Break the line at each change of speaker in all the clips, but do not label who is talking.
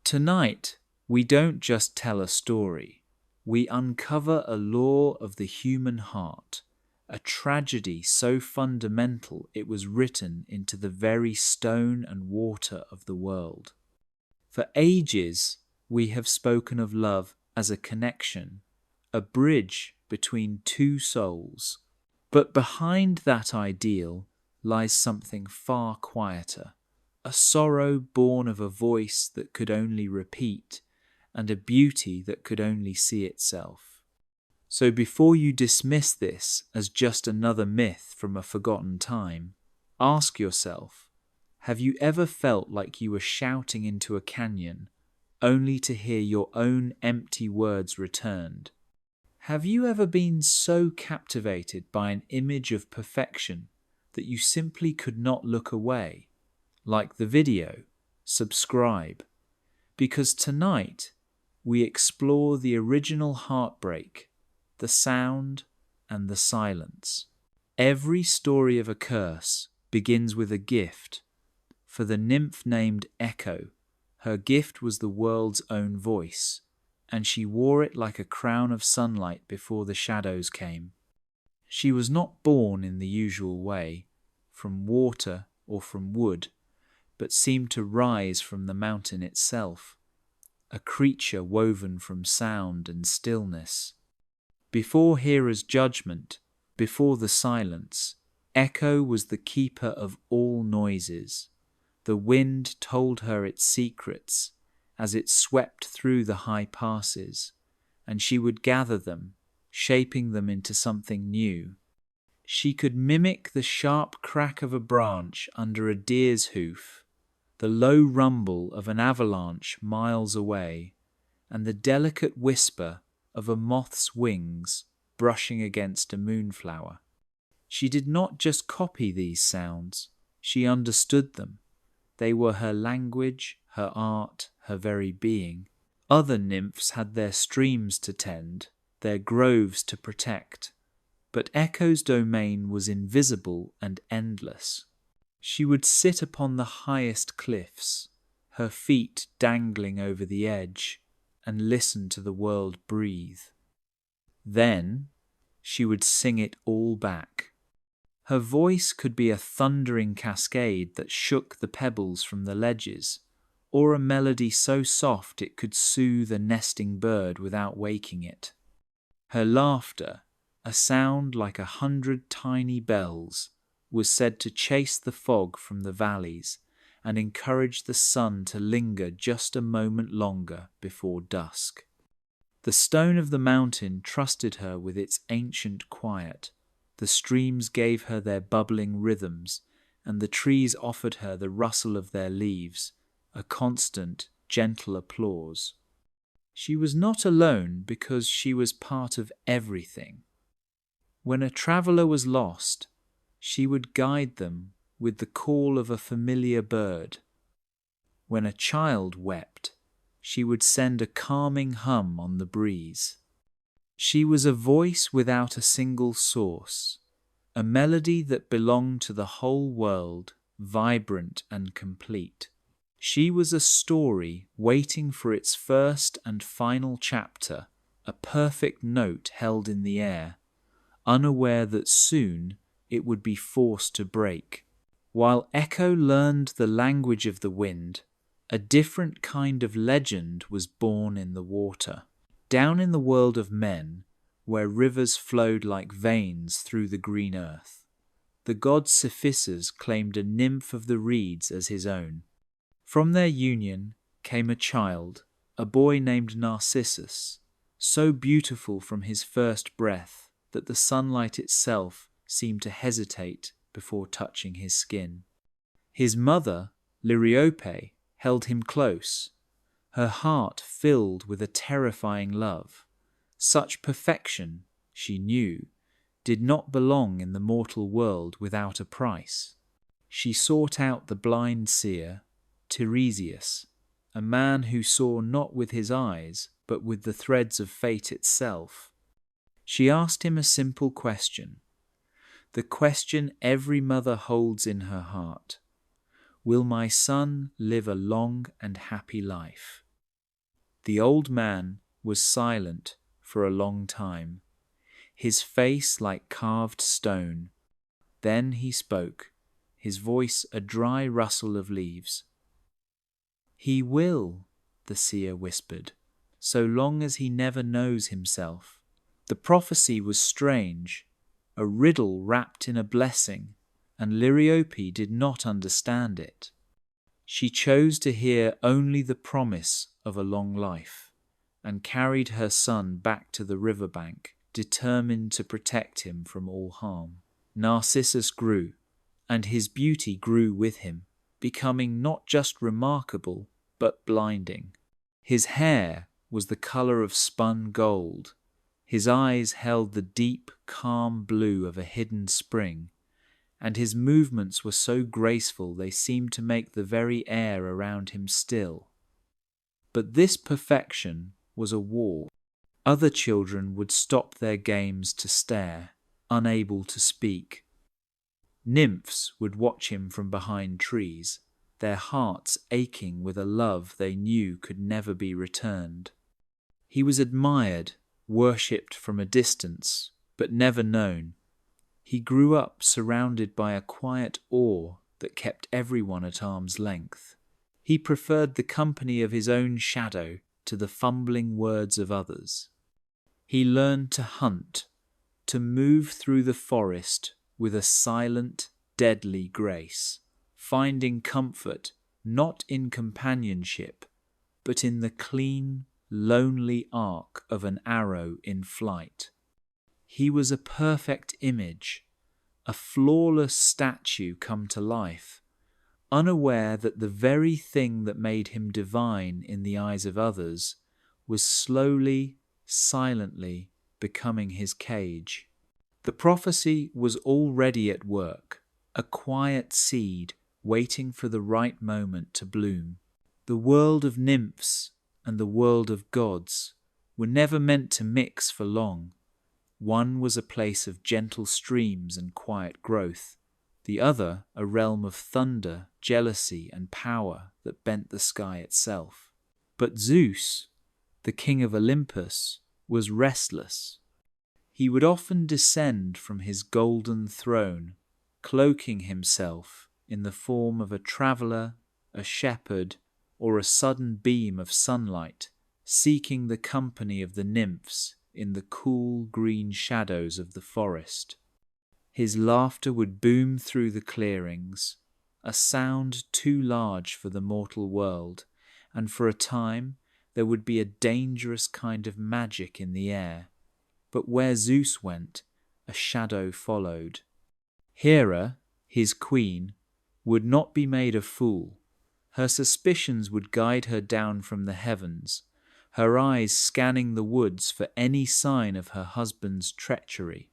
Tonight, we don't just tell a story. We uncover a law of the human heart, a tragedy so fundamental it was written into the very stone and water of the world. For ages, we have spoken of love as a connection, a bridge between two souls. But behind that ideal lies something far quieter, a sorrow born of a voice that could only repeat, and a beauty that could only see itself. So before you dismiss this as just another myth from a forgotten time, ask yourself, have you ever felt like you were shouting into a canyon, only to hear your own empty words returned? Have you ever been so captivated by an image of perfection that you simply could not look away? Like the video, subscribe, because tonight we explore the original heartbreak, the sound and the silence. Every story of a curse begins with a gift. For the nymph named Echo, her gift was the world's own voice, and she wore it like a crown of sunlight before the shadows came. She was not born in the usual way, from water or from wood, but seemed to rise from the mountain itself, a creature woven from sound and stillness. Before Hera's judgment, before the silence, Echo was the keeper of all noises. The wind told her its secrets as it swept through the high passes, and she would gather them, shaping them into something new. She could mimic the sharp crack of a branch under a deer's hoof, the low rumble of an avalanche miles away, and the delicate whisper of a moth's wings brushing against a moonflower. She did not just copy these sounds, she understood them. They were her language, her art, her very being. Other nymphs had their streams to tend, their groves to protect, but Echo's domain was invisible and endless. She would sit upon the highest cliffs, her feet dangling over the edge, and listen to the world breathe. Then she would sing it all back. Her voice could be a thundering cascade that shook the pebbles from the ledges, or a melody so soft it could soothe a nesting bird without waking it. Her laughter, a sound like 100 tiny bells, was said to chase the fog from the valleys and encourage the sun to linger just a moment longer before dusk. The stone of the mountain trusted her with its ancient quiet. The streams gave her their bubbling rhythms, and the trees offered her the rustle of their leaves, a constant, gentle applause. She was not alone because she was part of everything. When a traveller was lost, she would guide them with the call of a familiar bird. When a child wept, she would send a calming hum on the breeze. She was a voice without a single source, a melody that belonged to the whole world, vibrant and complete. She was a story waiting for its first and final chapter, a perfect note held in the air, unaware that soon it would be forced to break. While Echo learned the language of the wind, a different kind of legend was born in the water. Down in the world of men, where rivers flowed like veins through the green earth, the god Cephissus claimed a nymph of the reeds as his own. From their union came a child, a boy named Narcissus, so beautiful from his first breath that the sunlight itself seemed to hesitate before touching his skin. His mother, Liriope, held him close, her heart filled with a terrifying love. Such perfection, she knew, did not belong in the mortal world without a price. She sought out the blind seer, Tiresias, a man who saw not with his eyes, but with the threads of fate itself. She asked him a simple question, the question every mother holds in her heart. Will my son live a long and happy life? The old man was silent for a long time, his face like carved stone. Then he spoke, his voice a dry rustle of leaves. "He will," the seer whispered, "so long as he never knows himself." The prophecy was strange, a riddle wrapped in a blessing, and Liriope did not understand it. She chose to hear only the promise of a long life, and carried her son back to the riverbank, determined to protect him from all harm. Narcissus grew, and his beauty grew with him, becoming not just remarkable, but blinding. His hair was the color of spun gold. His eyes held the deep, calm blue of a hidden spring, and his movements were so graceful they seemed to make the very air around him still. But this perfection was a wall. Other children would stop their games to stare, unable to speak. Nymphs would watch him from behind trees, their hearts aching with a love they knew could never be returned. He was admired, worshipped from a distance, but never known. He grew up surrounded by a quiet awe that kept everyone at arm's length. He preferred the company of his own shadow to the fumbling words of others. He learned to hunt, to move through the forest with a silent, deadly grace, finding comfort not in companionship, but in the clean, lonely arc of an arrow in flight. He was a perfect image, a flawless statue come to life, unaware that the very thing that made him divine in the eyes of others was slowly, silently becoming his cage. The prophecy was already at work, a quiet seed waiting for the right moment to bloom. The world of nymphs and the world of gods were never meant to mix for long. One was a place of gentle streams and quiet growth, the other a realm of thunder, jealousy, and power that bent the sky itself. But Zeus, the king of Olympus, was restless. He would often descend from his golden throne, cloaking himself in the form of a traveller, a shepherd, or a sudden beam of sunlight, seeking the company of the nymphs in the cool green shadows of the forest. His laughter would boom through the clearings, a sound too large for the mortal world, and for a time there would be a dangerous kind of magic in the air. But where Zeus went, a shadow followed. Hera, his queen, would not be made a fool. Her suspicions would guide her down from the heavens, her eyes scanning the woods for any sign of her husband's treachery.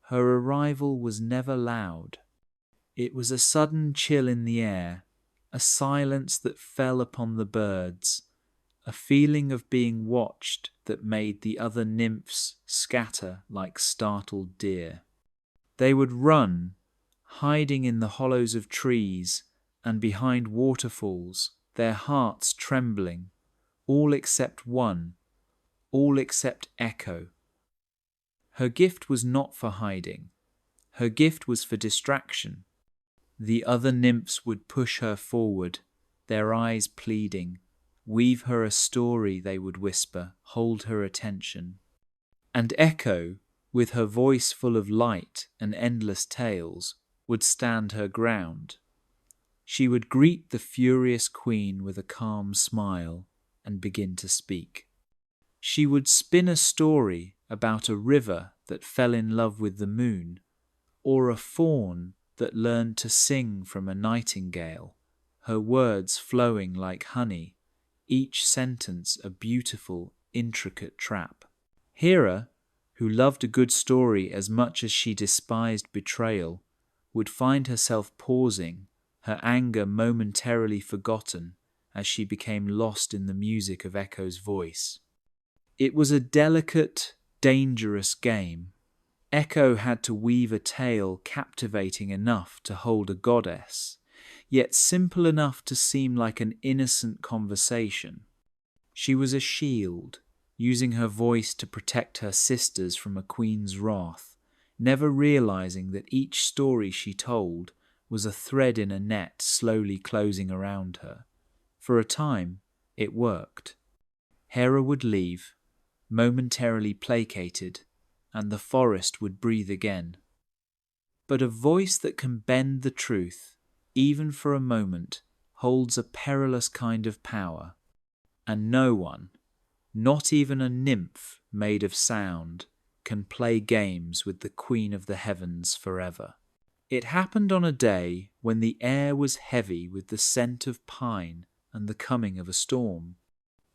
Her arrival was never loud. It was a sudden chill in the air, a silence that fell upon the birds, a feeling of being watched that made the other nymphs scatter like startled deer. They would run, hiding in the hollows of trees and behind waterfalls, their hearts trembling, all except one, all except Echo. Her gift was not for hiding. Her gift was for distraction. The other nymphs would push her forward, their eyes pleading. Weave her a story, they would whisper, hold her attention. And Echo, with her voice full of light and endless tales, would stand her ground. She would greet the furious queen with a calm smile and begin to speak. She would spin a story about a river that fell in love with the moon, or a fawn that learned to sing from a nightingale, her words flowing like honey, each sentence a beautiful, intricate trap. Hera, who loved a good story as much as she despised betrayal, would find herself pausing, her anger momentarily forgotten as she became lost in the music of Echo's voice. It was a delicate, dangerous game. Echo had to weave a tale captivating enough to hold a goddess, yet simple enough to seem like an innocent conversation. She was a shield, using her voice to protect her sisters from a queen's wrath, never realizing that each story she told was a thread in a net slowly closing around her. For a time, it worked. Hera would leave, momentarily placated, and the forest would breathe again. But a voice that can bend the truth, even for a moment, holds a perilous kind of power, and no one, not even a nymph made of sound, can play games with the Queen of the Heavens forever. It happened on a day when the air was heavy with the scent of pine and the coming of a storm.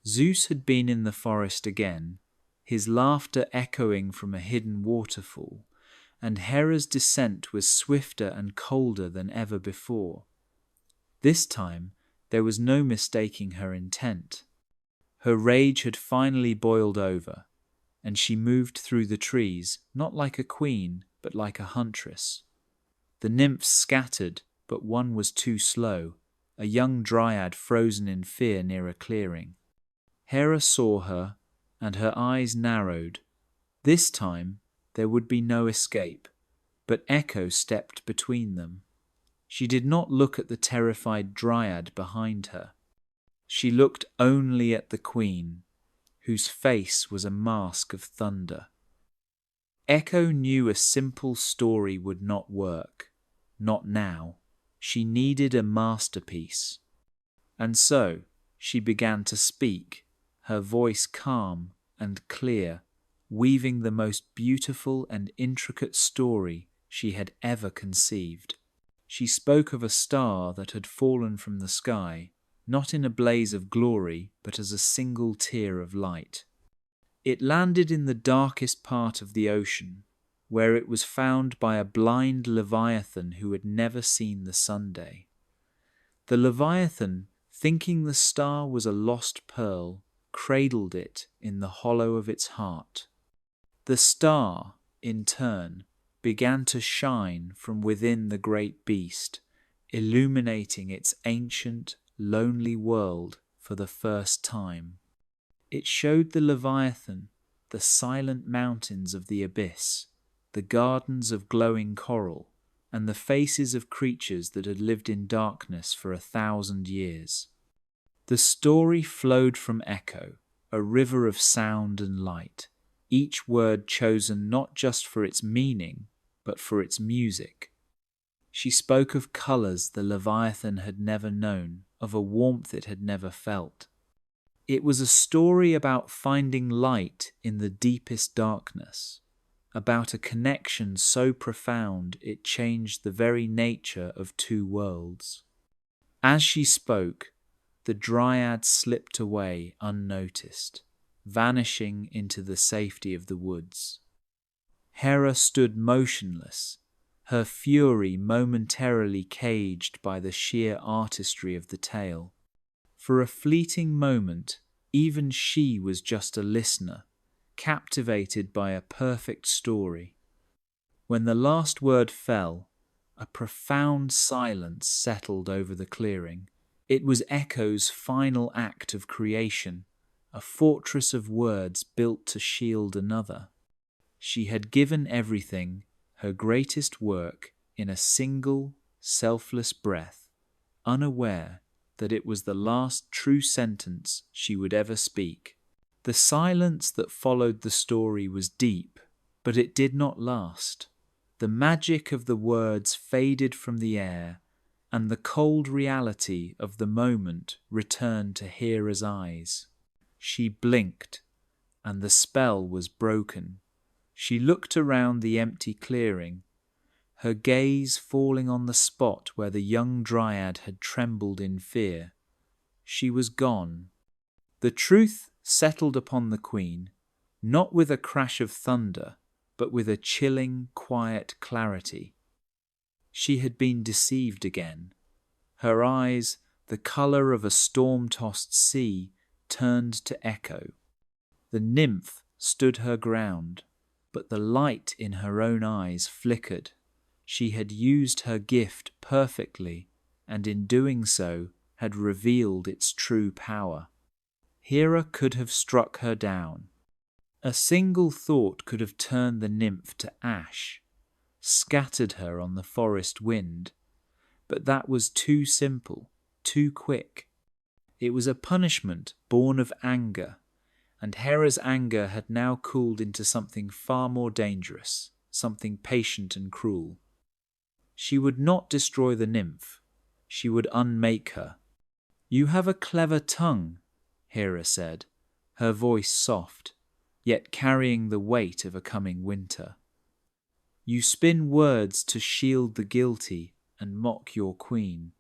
Zeus had been in the forest again, his laughter echoing from a hidden waterfall, and Hera's descent was swifter and colder than ever before. This time there was no mistaking her intent. Her rage had finally boiled over, and she moved through the trees, not like a queen, but like a huntress. The nymphs scattered, but one was too slow, a young dryad frozen in fear near a clearing. Hera saw her, and her eyes narrowed. This time there would be no escape, but Echo stepped between them. She did not look at the terrified dryad behind her. She looked only at the queen, whose face was a mask of thunder. Echo knew a simple story would not work. Not now. She needed a masterpiece. And so she began to speak, her voice calm and clear, weaving the most beautiful and intricate story she had ever conceived. She spoke of a star that had fallen from the sky, not in a blaze of glory, but as a single tear of light. It landed in the darkest part of the ocean, where it was found by a blind Leviathan who had never seen the sunday. The Leviathan, thinking the star was a lost pearl, cradled it in the hollow of its heart. The star, in turn, began to shine from within the great beast, illuminating its ancient, lonely world for the first time. It showed the Leviathan the silent mountains of the abyss, the gardens of glowing coral, and the faces of creatures that had lived in darkness for 1,000 years. The story flowed from Echo, a river of sound and light, each word chosen not just for its meaning, but for its music. She spoke of colours the Leviathan had never known, of a warmth it had never felt. It was a story about finding light in the deepest darkness, about a connection so profound it changed the very nature of two worlds. As she spoke, the dryad slipped away unnoticed, vanishing into the safety of the woods. Hera stood motionless, her fury momentarily caged by the sheer artistry of the tale. For a fleeting moment, even she was just a listener, captivated by a perfect story. When the last word fell, a profound silence settled over the clearing. It was Echo's final act of creation, a fortress of words built to shield another. She had given everything, her greatest work, in a single, selfless breath, unaware that it was the last true sentence she would ever speak. The silence that followed the story was deep, but it did not last. The magic of the words faded from the air, and the cold reality of the moment returned to Hera's eyes. She blinked, and the spell was broken. She looked around the empty clearing, her gaze falling on the spot where the young dryad had trembled in fear. She was gone. The truth settled upon the queen, not with a crash of thunder, but with a chilling, quiet clarity. She had been deceived again. Her eyes, the colour of a storm-tossed sea, turned to Echo. The nymph stood her ground, but the light in her own eyes flickered. She had used her gift perfectly, and in doing so had revealed its true power. Hera could have struck her down. A single thought could have turned the nymph to ash, scattered her on the forest wind. But that was too simple, too quick. It was a punishment born of anger, and Hera's anger had now cooled into something far more dangerous, something patient and cruel. She would not destroy the nymph. She would unmake her. "You have a clever tongue," Hera said, her voice soft, yet carrying the weight of a coming winter. "You spin words to shield the guilty and mock your queen.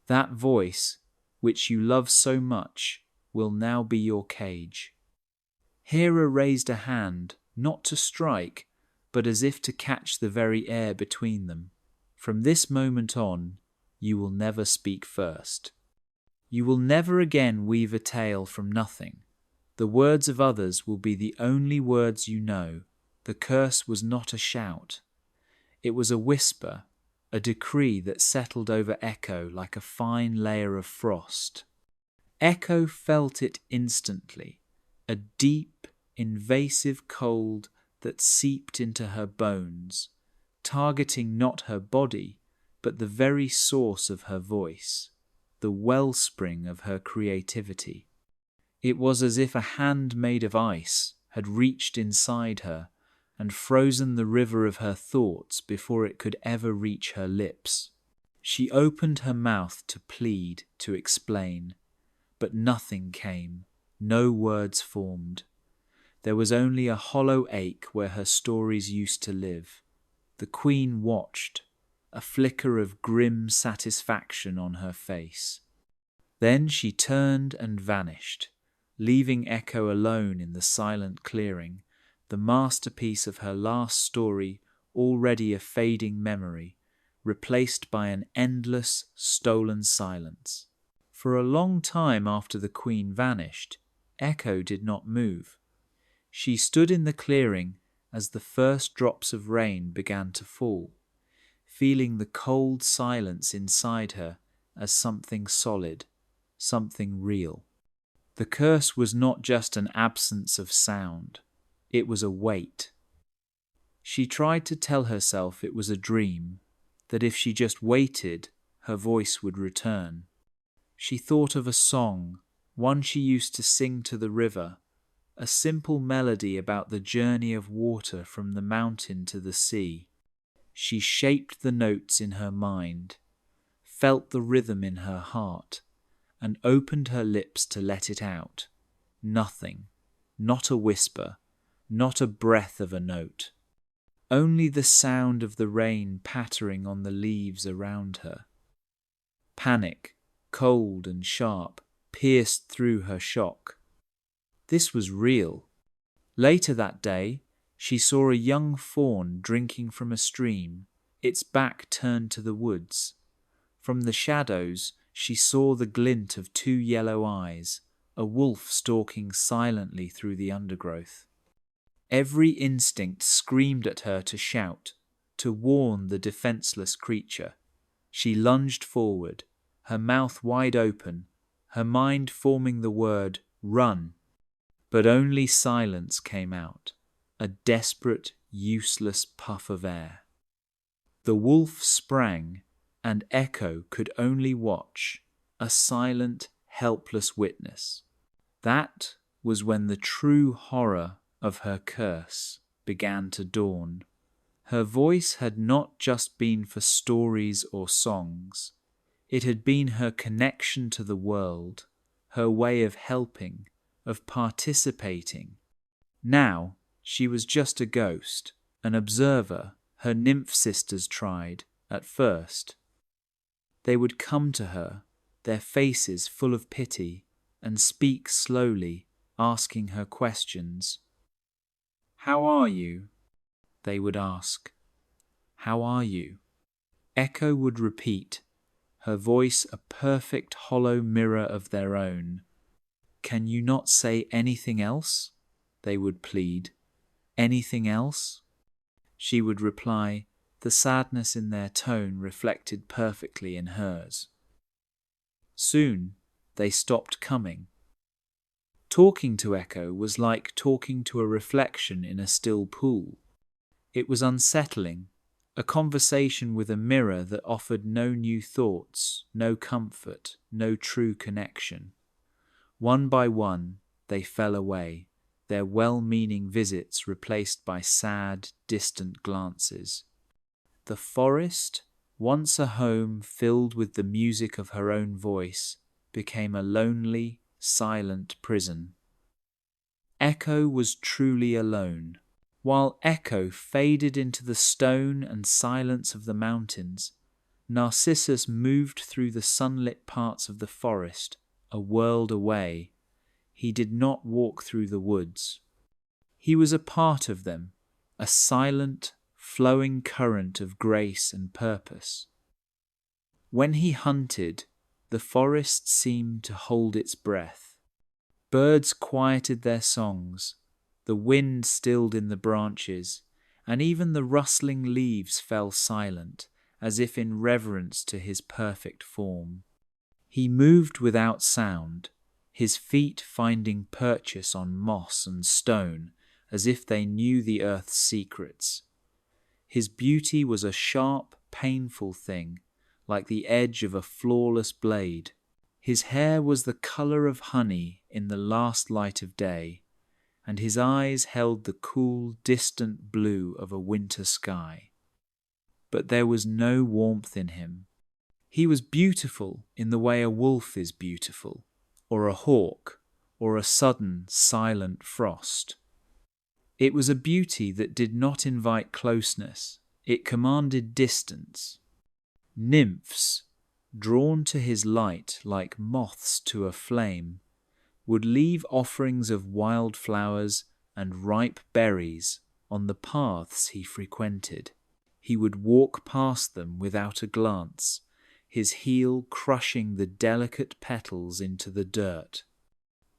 That voice, which you love so much, will now be your cage." Hera raised a hand, not to strike, but as if to catch the very air between them. "From this moment on, you will never speak first. You will never again weave a tale from nothing. The words of others will be the only words you know." The curse was not a shout. It was a whisper, a decree that settled over Echo like a fine layer of frost. Echo felt it instantly, a deep, invasive cold that seeped into her bones, targeting not her body, but the very source of her voice, the wellspring of her creativity. It was as if a hand made of ice had reached inside her and frozen the river of her thoughts before it could ever reach her lips. She opened her mouth to plead, to explain, but nothing came, no words formed. There was only a hollow ache where her stories used to live. The queen watched, a flicker of grim satisfaction on her face. Then she turned and vanished, leaving Echo alone in the silent clearing, the masterpiece of her last story already a fading memory, replaced by an endless, stolen silence. For a long time after the queen vanished, Echo did not move. She stood in the clearing as the first drops of rain began to fall, feeling the cold silence inside her as something solid, something real. The curse was not just an absence of sound. It was a weight. She tried to tell herself it was a dream, that if she just waited, her voice would return. She thought of a song, one she used to sing to the river, a simple melody about the journey of water from the mountain to the sea. She shaped the notes in her mind, felt the rhythm in her heart, and opened her lips to let it out. Nothing, not a whisper, not a breath of a note. Only the sound of the rain pattering on the leaves around her. Panic, cold and sharp, pierced through her shock. This was real. Later that day, she saw a young fawn drinking from a stream, its back turned to the woods. From the shadows, she saw the glint of two yellow eyes, a wolf stalking silently through the undergrowth. Every instinct screamed at her to shout, to warn the defenseless creature. She lunged forward, her mouth wide open, her mind forming the word, "Run." But only silence came out, a desperate, useless puff of air. The wolf sprang, and Echo could only watch, a silent, helpless witness. That was when the true horror of her curse began to dawn. Her voice had not just been for stories or songs. It had been her connection to the world, her way of helping, of participating. Now she was just a ghost, an observer her nymph sisters tried, at first. They would come to her, their faces full of pity, and speak slowly, asking her questions. "How are you?" they would ask. "How are you?" Echo would repeat, her voice a perfect hollow mirror of their own. "Can you not say anything else?" they would plead. "Anything else?" She would reply, the sadness in their tone reflected perfectly in hers. Soon they stopped coming. Talking to Echo was like talking to a reflection in a still pool. It was unsettling, a conversation with a mirror that offered no new thoughts, no comfort, no true connection. One by one, they fell away, their well-meaning visits replaced by sad, distant glances. The forest, once a home filled with the music of her own voice, became a lonely, silent prison. Echo was truly alone. While Echo faded into the stone and silence of the mountains, Narcissus moved through the sunlit parts of the forest, a world away. He did not walk through the woods. He was a part of them, a silent, flowing current of grace and purpose. When he hunted, the forest seemed to hold its breath. Birds quieted their songs, the wind stilled in the branches, and even the rustling leaves fell silent, as if in reverence to his perfect form. He moved without sound, his feet finding purchase on moss and stone, as if they knew the earth's secrets. His beauty was a sharp, painful thing, like the edge of a flawless blade. His hair was the colour of honey in the last light of day, and his eyes held the cool, distant blue of a winter sky. But there was no warmth in him. He was beautiful in the way a wolf is beautiful, or a hawk, or a sudden, silent frost. It was a beauty that did not invite closeness, it commanded distance. Nymphs, drawn to his light like moths to a flame, would leave offerings of wild flowers and ripe berries on the paths he frequented. He would walk past them without a glance, his heel crushing the delicate petals into the dirt.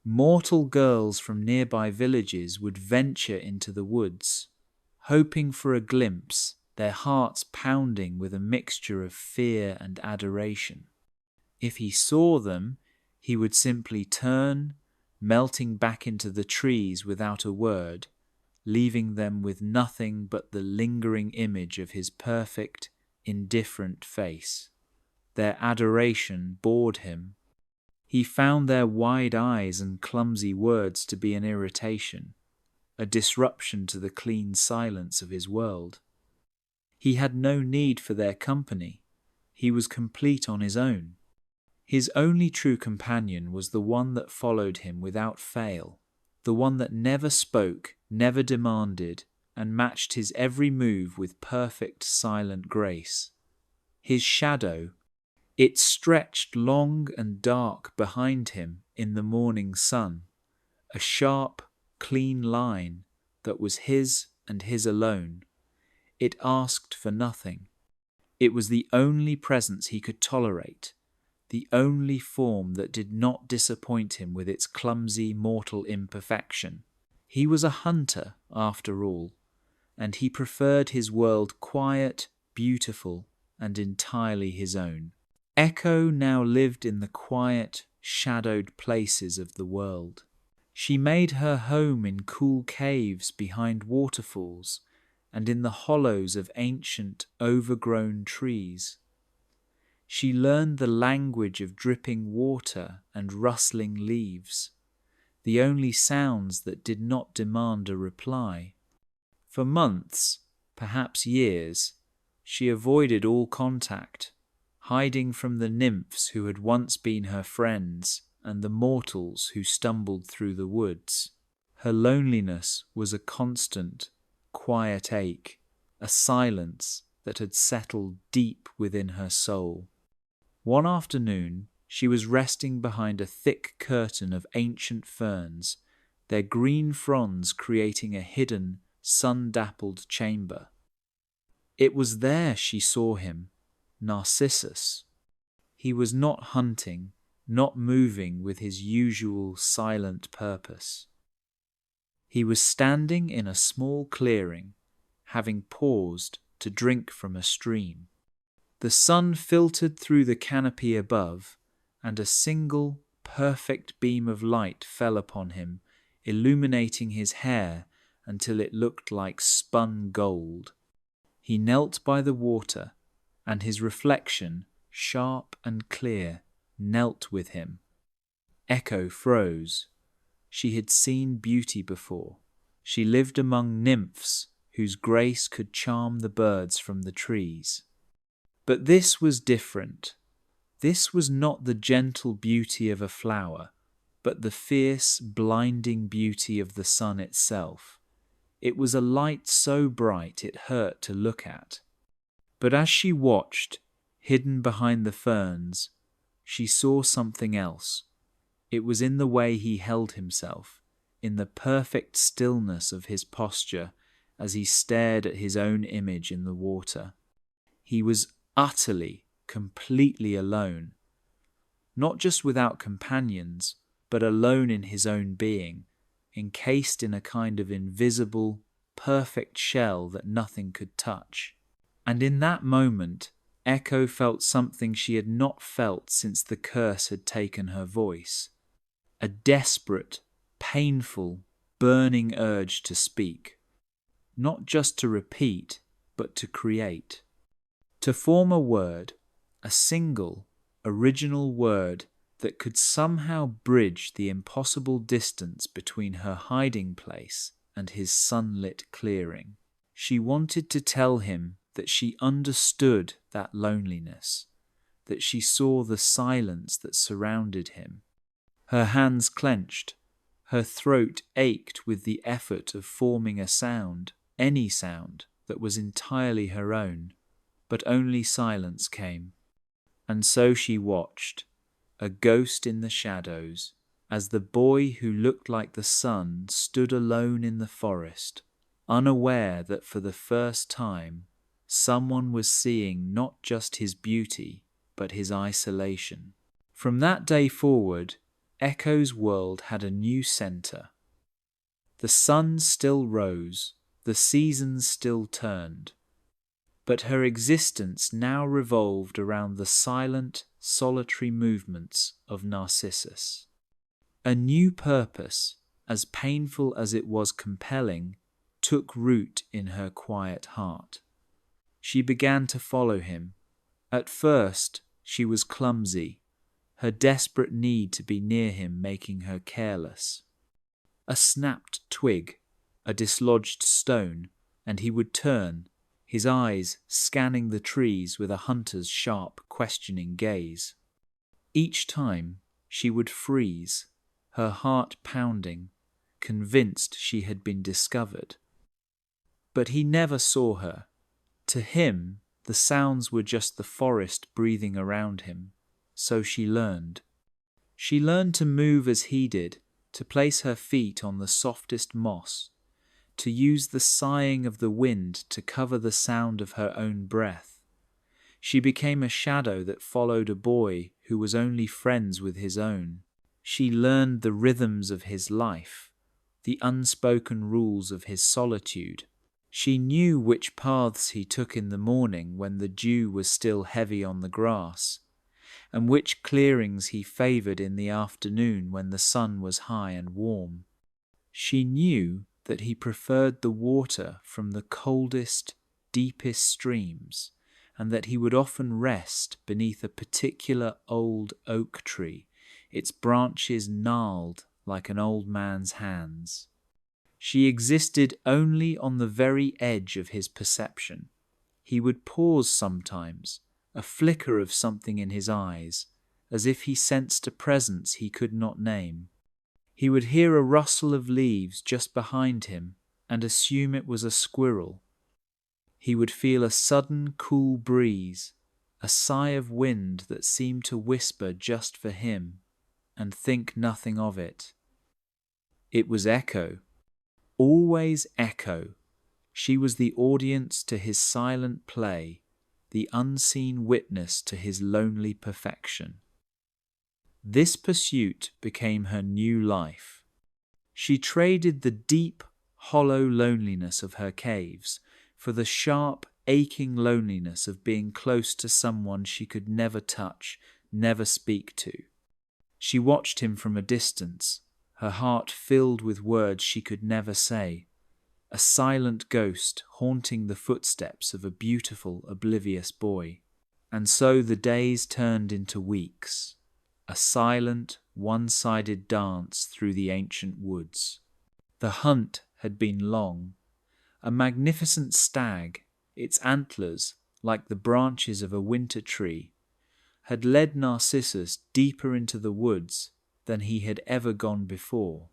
Mortal girls from nearby villages would venture into the woods, hoping for a glimpse, their hearts pounding with a mixture of fear and adoration. If he saw them, he would simply turn, melting back into the trees without a word, leaving them with nothing but the lingering image of his perfect, indifferent face. Their adoration bored him. He found their wide eyes and clumsy words to be an irritation, a disruption to the clean silence of his world. He had no need for their company. He was complete on his own. His only true companion was the one that followed him without fail, the one that never spoke, never demanded, and matched his every move with perfect silent grace. His shadow, it stretched long and dark behind him in the morning sun, a sharp, clean line that was his and his alone. It asked for nothing. It was the only presence he could tolerate, the only form that did not disappoint him with its clumsy mortal imperfection. He was a hunter, after all, and he preferred his world quiet, beautiful, and entirely his own. Echo now lived in the quiet, shadowed places of the world. She made her home in cool caves behind waterfalls and in the hollows of ancient, overgrown trees. She learned the language of dripping water and rustling leaves, the only sounds that did not demand a reply. For months, perhaps years, she avoided all contact, hiding from the nymphs who had once been her friends and the mortals who stumbled through the woods. Her loneliness was a constant, quiet ache, a silence that had settled deep within her soul. One afternoon, she was resting behind a thick curtain of ancient ferns, their green fronds creating a hidden, sun-dappled chamber. It was there she saw him, Narcissus. He was not hunting, not moving with his usual silent purpose. He was standing in a small clearing, having paused to drink from a stream. The sun filtered through the canopy above, and a single, perfect beam of light fell upon him, illuminating his hair until it looked like spun gold. He knelt by the water, and his reflection, sharp and clear, knelt with him. Echo froze. She had seen beauty before. She lived among nymphs whose grace could charm the birds from the trees. But this was different. This was not the gentle beauty of a flower, but the fierce, blinding beauty of the sun itself. It was a light so bright it hurt to look at. But as she watched, hidden behind the ferns, she saw something else. It was in the way he held himself, in the perfect stillness of his posture as he stared at his own image in the water. He was utterly, completely alone. Not just without companions, but alone in his own being, encased in a kind of invisible, perfect shell that nothing could touch. And in that moment, Echo felt something she had not felt since the curse had taken her voice. A desperate, painful, burning urge to speak. Not just to repeat, but to create. To form a word, a single, original word that could somehow bridge the impossible distance between her hiding place and his sunlit clearing. She wanted to tell him that she understood that loneliness, that she saw the silence that surrounded him. Her hands clenched, her throat ached with the effort of forming a sound, any sound, that was entirely her own, but only silence came. And so she watched, a ghost in the shadows, as the boy who looked like the sun stood alone in the forest, unaware that for the first time someone was seeing not just his beauty, but his isolation. From that day forward, Echo's world had a new center. The sun still rose, the seasons still turned, but her existence now revolved around the silent, solitary movements of Narcissus. A new purpose, as painful as it was compelling, took root in her quiet heart. She began to follow him. At first, she was clumsy, her desperate need to be near him making her careless. A snapped twig, a dislodged stone, and he would turn, his eyes scanning the trees with a hunter's sharp, questioning gaze. Each time, she would freeze, her heart pounding, convinced she had been discovered. But he never saw her. To him, the sounds were just the forest breathing around him. So she learned. She learned to move as he did, to place her feet on the softest moss, to use the sighing of the wind to cover the sound of her own breath. She became a shadow that followed a boy who was only friends with his own. She learned the rhythms of his life, the unspoken rules of his solitude. She knew which paths he took in the morning when the dew was still heavy on the grass, and which clearings he favoured in the afternoon when the sun was high and warm. She knew that he preferred the water from the coldest, deepest streams, and that he would often rest beneath a particular old oak tree, its branches gnarled like an old man's hands. She existed only on the very edge of his perception. He would pause sometimes, a flicker of something in his eyes, as if he sensed a presence he could not name. He would hear a rustle of leaves just behind him and assume it was a squirrel. He would feel a sudden cool breeze, a sigh of wind that seemed to whisper just for him, and think nothing of it. It was Echo. Always Echo. She was the audience to his silent play, the unseen witness to his lonely perfection. This pursuit became her new life. She traded the deep, hollow loneliness of her caves for the sharp, aching loneliness of being close to someone she could never touch, never speak to. She watched him from a distance, her heart filled with words she could never say, a silent ghost haunting the footsteps of a beautiful, oblivious boy. And so the days turned into weeks, a silent, one-sided dance through the ancient woods. The hunt had been long. A magnificent stag, its antlers like the branches of a winter tree, had led Narcissus deeper into the woods than he had ever gone before.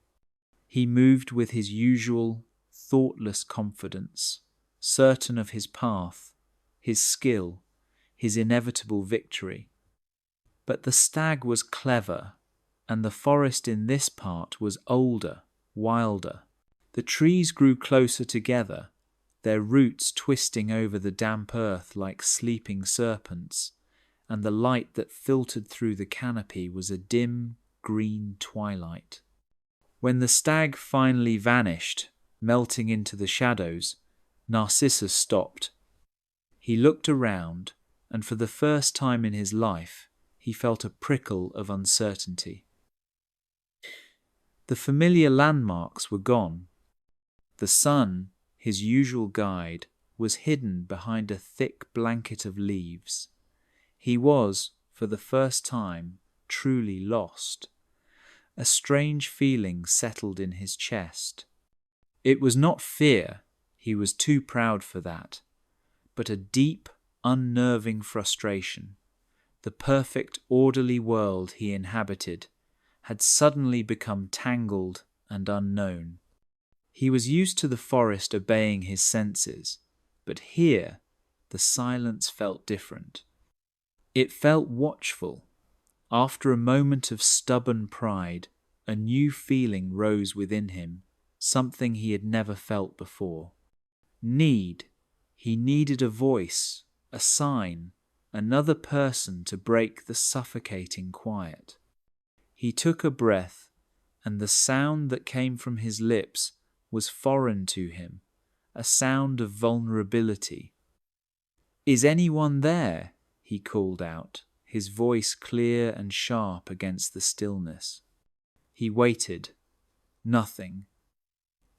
He moved with his usual, thoughtless confidence, certain of his path, his skill, his inevitable victory. But the stag was clever, and the forest in this part was older, wilder. The trees grew closer together, their roots twisting over the damp earth like sleeping serpents, and the light that filtered through the canopy was a dim, green twilight. When the stag finally vanished, melting into the shadows, Narcissus stopped. He looked around, and for the first time in his life, he felt a prickle of uncertainty. The familiar landmarks were gone. The sun, his usual guide, was hidden behind a thick blanket of leaves. He was, for the first time, truly lost. A strange feeling settled in his chest. It was not fear, he was too proud for that, but a deep, unnerving frustration. The perfect, orderly world he inhabited had suddenly become tangled and unknown. He was used to the forest obeying his senses, but here the silence felt different. It felt watchful. After a moment of stubborn pride, a new feeling rose within him, something he had never felt before. Need. He needed a voice, a sign, another person to break the suffocating quiet. He took a breath, and the sound that came from his lips was foreign to him, a sound of vulnerability. "Is anyone there?" he called out, his voice clear and sharp against the stillness. He waited. Nothing.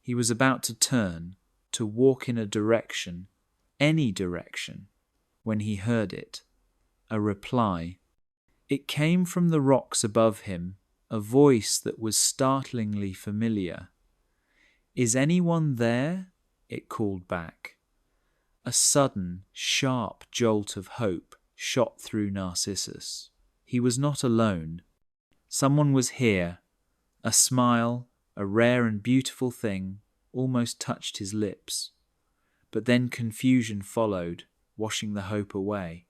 He was about to turn, to walk in a direction, any direction, when he heard it. A reply. It came from the rocks above him, a voice that was startlingly familiar. "Is anyone there?" it called back. A sudden, sharp jolt of hope shot through Narcissus. He was not alone. Someone was here. A smile, a rare and beautiful thing, almost touched his lips. But then confusion followed, washing the hope away.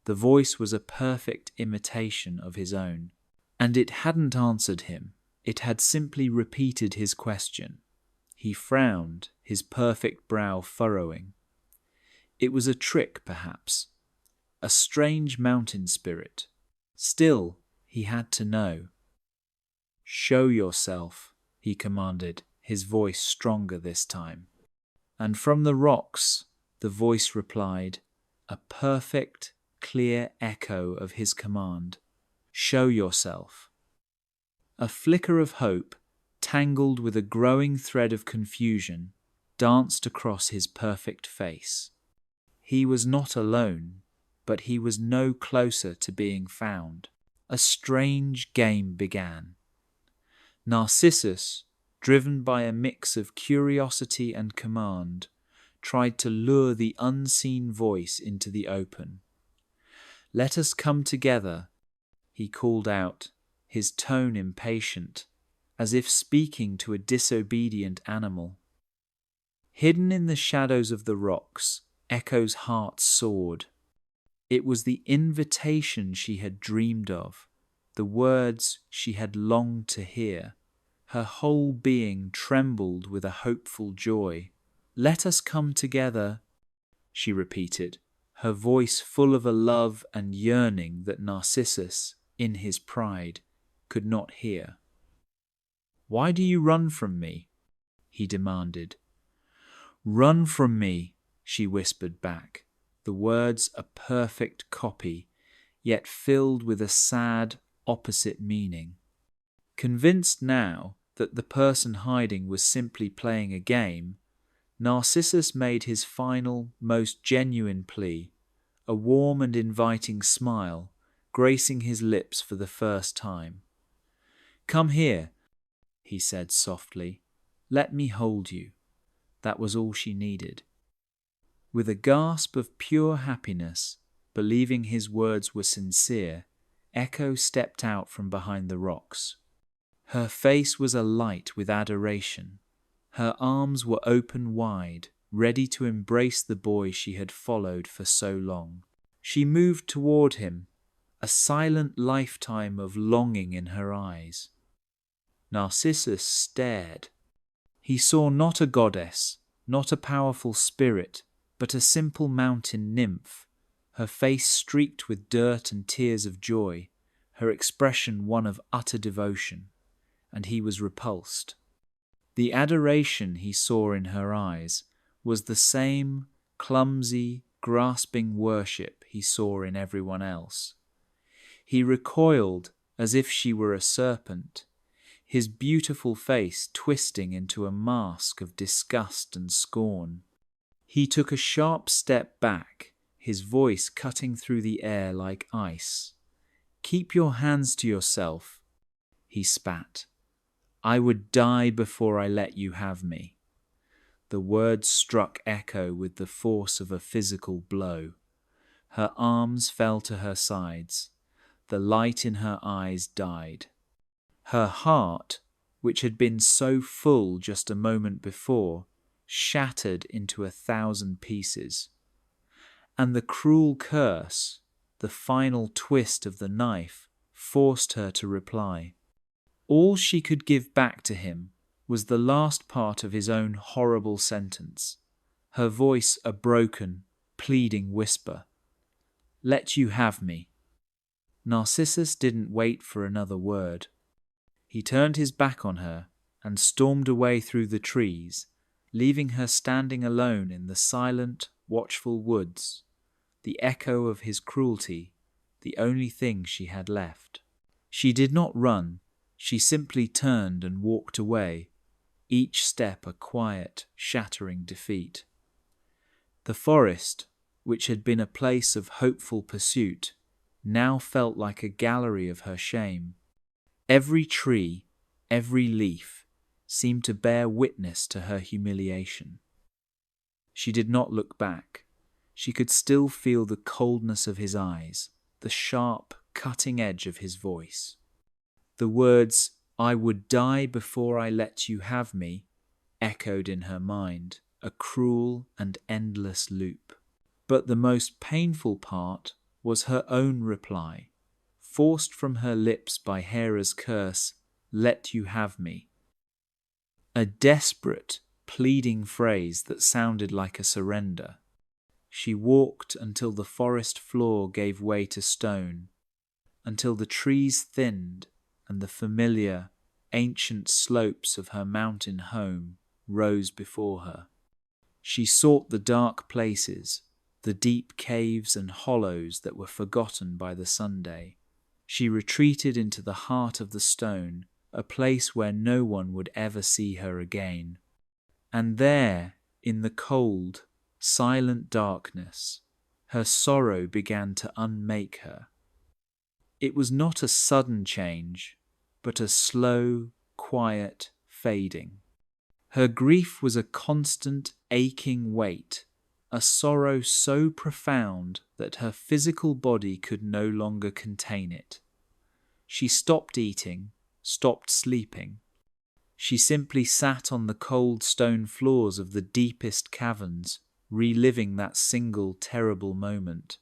The voice was a perfect imitation of his own. And it hadn't answered him. It had simply repeated his question. He frowned, his perfect brow furrowing. It was a trick, perhaps. A strange mountain spirit. Still, he had to know. "Show yourself," he commanded, his voice stronger this time. And from the rocks, the voice replied, a perfect, clear echo of his command. "Show yourself." A flicker of hope, tangled with a growing thread of confusion, danced across his perfect face. He was not alone, but he was no closer to being found. A strange game began. Narcissus, driven by a mix of curiosity and command, tried to lure the unseen voice into the open. "Let us come together," he called out, his tone impatient, as if speaking to a disobedient animal. Hidden in the shadows of the rocks, Echo's heart soared. It was the invitation she had dreamed of, the words she had longed to hear. Her whole being trembled with a hopeful joy. "Let us come together," she repeated, her voice full of a love and yearning that Narcissus, in his pride, could not hear. "Why do you run from me?" he demanded. "Run from me," she whispered back, the words a perfect copy, yet filled with a sad, opposite meaning. Convinced now that the person hiding was simply playing a game, Narcissus made his final, most genuine plea, a warm and inviting smile gracing his lips for the first time. "Come here," he said softly. "Let me hold you." That was all she needed. With a gasp of pure happiness, believing his words were sincere, Echo stepped out from behind the rocks. Her face was alight with adoration. Her arms were open wide, ready to embrace the boy she had followed for so long. She moved toward him, a silent lifetime of longing in her eyes. Narcissus stared. He saw not a goddess, not a powerful spirit, but a simple mountain nymph, her face streaked with dirt and tears of joy, her expression one of utter devotion, and he was repulsed. The adoration he saw in her eyes was the same clumsy, grasping worship he saw in everyone else. He recoiled as if she were a serpent, his beautiful face twisting into a mask of disgust and scorn. He took a sharp step back, his voice cutting through the air like ice. "Keep your hands to yourself," he spat. "I would die before I let you have me." The words struck Echo with the force of a physical blow. Her arms fell to her sides. The light in her eyes died. Her heart, which had been so full just a moment before, shattered into 1,000 pieces. And the cruel curse, the final twist of the knife, forced her to reply. All she could give back to him was the last part of his own horrible sentence, her voice a broken, pleading whisper. "Let you have me." Narcissus didn't wait for another word. He turned his back on her and stormed away through the trees, leaving her standing alone in the silent, watchful woods, the echo of his cruelty, the only thing she had left. She did not run, she simply turned and walked away, each step a quiet, shattering defeat. The forest, which had been a place of hopeful pursuit, now felt like a gallery of her shame. Every tree, every leaf, seemed to bear witness to her humiliation. She did not look back. She could still feel the coldness of his eyes, the sharp, cutting edge of his voice. The words, "I would die before I let you have me," echoed in her mind, a cruel and endless loop. But the most painful part was her own reply, forced from her lips by Hera's curse, "Let you have me." A desperate, pleading phrase that sounded like a surrender. She walked until the forest floor gave way to stone, until the trees thinned and the familiar, ancient slopes of her mountain home rose before her. She sought the dark places, the deep caves and hollows that were forgotten by the Sunday. She retreated into the heart of the stone, a place where no one would ever see her again. And there, in the cold, silent darkness, her sorrow began to unmake her. It was not a sudden change, but a slow, quiet fading. Her grief was a constant, aching weight, a sorrow so profound that her physical body could no longer contain it. She stopped eating, stopped sleeping. She simply sat on the cold stone floors of the deepest caverns, reliving that single terrible moment.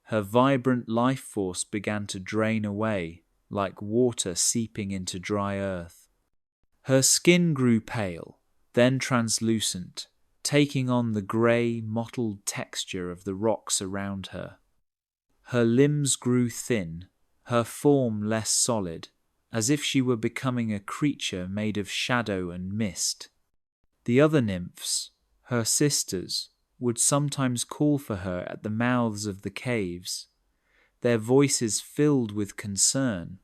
Her vibrant life force began to drain away, like water seeping into dry earth. Her skin grew pale, then translucent, taking on the grey, mottled texture of the rocks around her. Her limbs grew thin, her form less solid, as if she were becoming a creature made of shadow and mist. The other nymphs, her sisters, would sometimes call for her at the mouths of the caves. their voices filled with concern,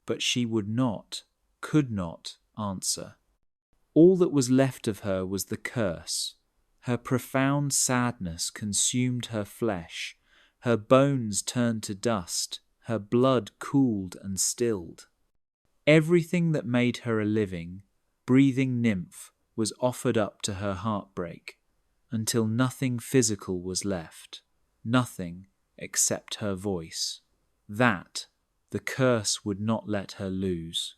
but she would not, could not answer. All that was left of her was the curse. Her profound sadness consumed her flesh, her bones turned to dust, her blood cooled and stilled. Everything that made her a living, breathing nymph was offered up to her heartbreak, until nothing physical was left, nothing except her voice. That the curse would not let her lose.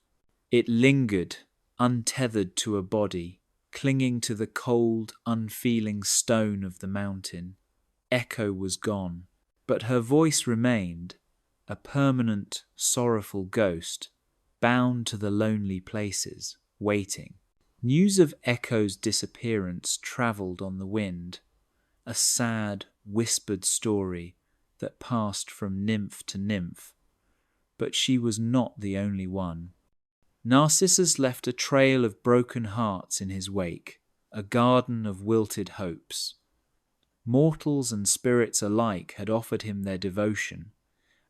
It lingered, untethered to a body, clinging to the cold, unfeeling stone of the mountain. Echo was gone, but her voice remained, a permanent, sorrowful ghost, bound to the lonely places, waiting. News of Echo's disappearance travelled on the wind, a sad, whispered story that passed from nymph to nymph. But she was not the only one. Narcissus left a trail of broken hearts in his wake, a garden of wilted hopes. Mortals and spirits alike had offered him their devotion,